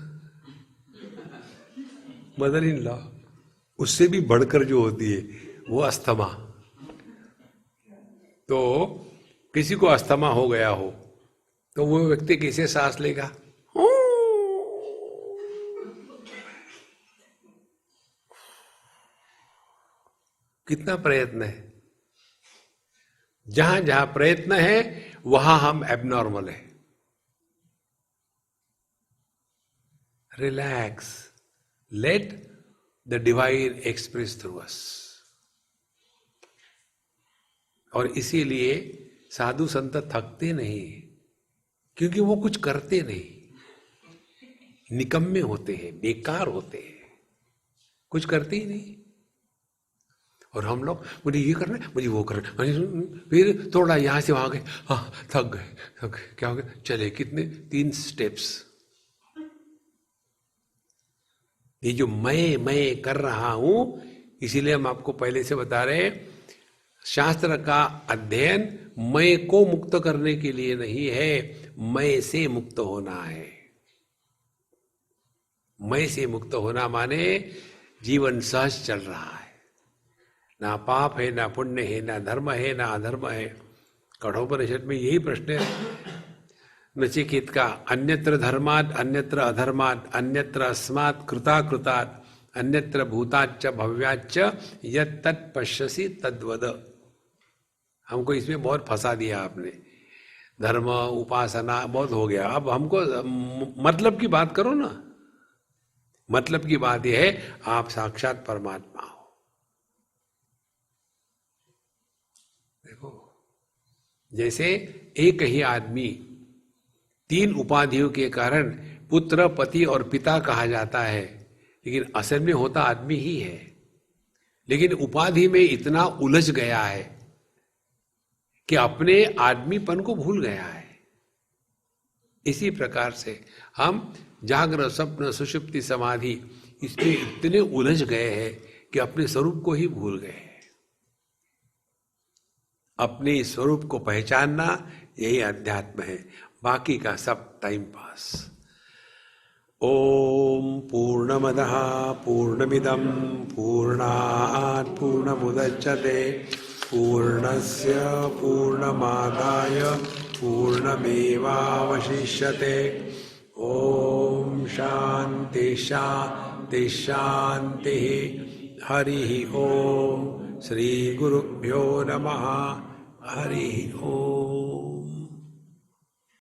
Mother in law. उससे भी बढ़कर जो होती है वो अस्थमा। तो किसी को अस्थमा हो गया हो तो वो व्यक्ति कैसे सांस लेगा? कितना प्रयत्न है। जहां जहां प्रयत्न है वहां हम एबनॉर्मल है। Relax, let the divine express through us. और इसीलिए साधु संत थकते नहीं, क्योंकि वो कुछ करते नहीं, निकम्मे होते हैं, बेकार होते हैं, कुछ करते ही नहीं। और हम लोग मुझे ये करना है, मुझे वो करना है, फिर थोड़ा यहां से वहां गए, हाँ थक गए, क्या हो गया, चले कितने 3 स्टेप्स। ये जो मैं कर रहा हूं, इसीलिए हम आपको पहले से बता रहे हैं, शास्त्र का अध्ययन मैं को मुक्त करने के लिए नहीं है, मैं से मुक्त होना है। मैं से मुक्त होना माने जीवन सहज चल रहा है, ना पाप है, ना पुण्य है, ना धर्म है, ना अधर्म है। कठोपनिषद में यही प्रश्न है नचिकेत का, अन्यत्र धर्मात् अन्यत्र अधर्मात् अन्यत्र अस्मात् कृताकृतात् अन्यत्र भूताच्च भव्याच्च यत् तत् पश्यसि तद्वद। हमको इसमें बहुत फंसा दिया आपने, धर्म उपासना बहुत हो गया। अब हमको मतलब की बात करो ना। मतलब की बात यह है आप साक्षात परमात्मा हो। देखो, जैसे एक ही आदमी 3 उपाधियों के कारण पुत्र, पति और पिता कहा जाता है, लेकिन असल में होता आदमी ही है, लेकिन उपाधि में इतना उलझ गया है कि अपने आदमीपन को भूल गया है। इसी प्रकार से हम जागृत, स्वप्न, सुषुप्ति, समाधि इसमें इतने उलझ गए हैं कि अपने स्वरूप को ही भूल गए हैं। अपने स्वरूप को पहचानना यही अध्यात्म है, बाकी का सब टाइम पास। ओम पूर्णमदः पूर्णमिदं पूर्णात् पूर्णमुदच्यते पूर्णस्य पूर्णमादाय पूर्णमेवावशिष्यते। ओम शांति शांति शांति। हरि ओम। श्री गुरुभ्यो नमः। हरि ओम।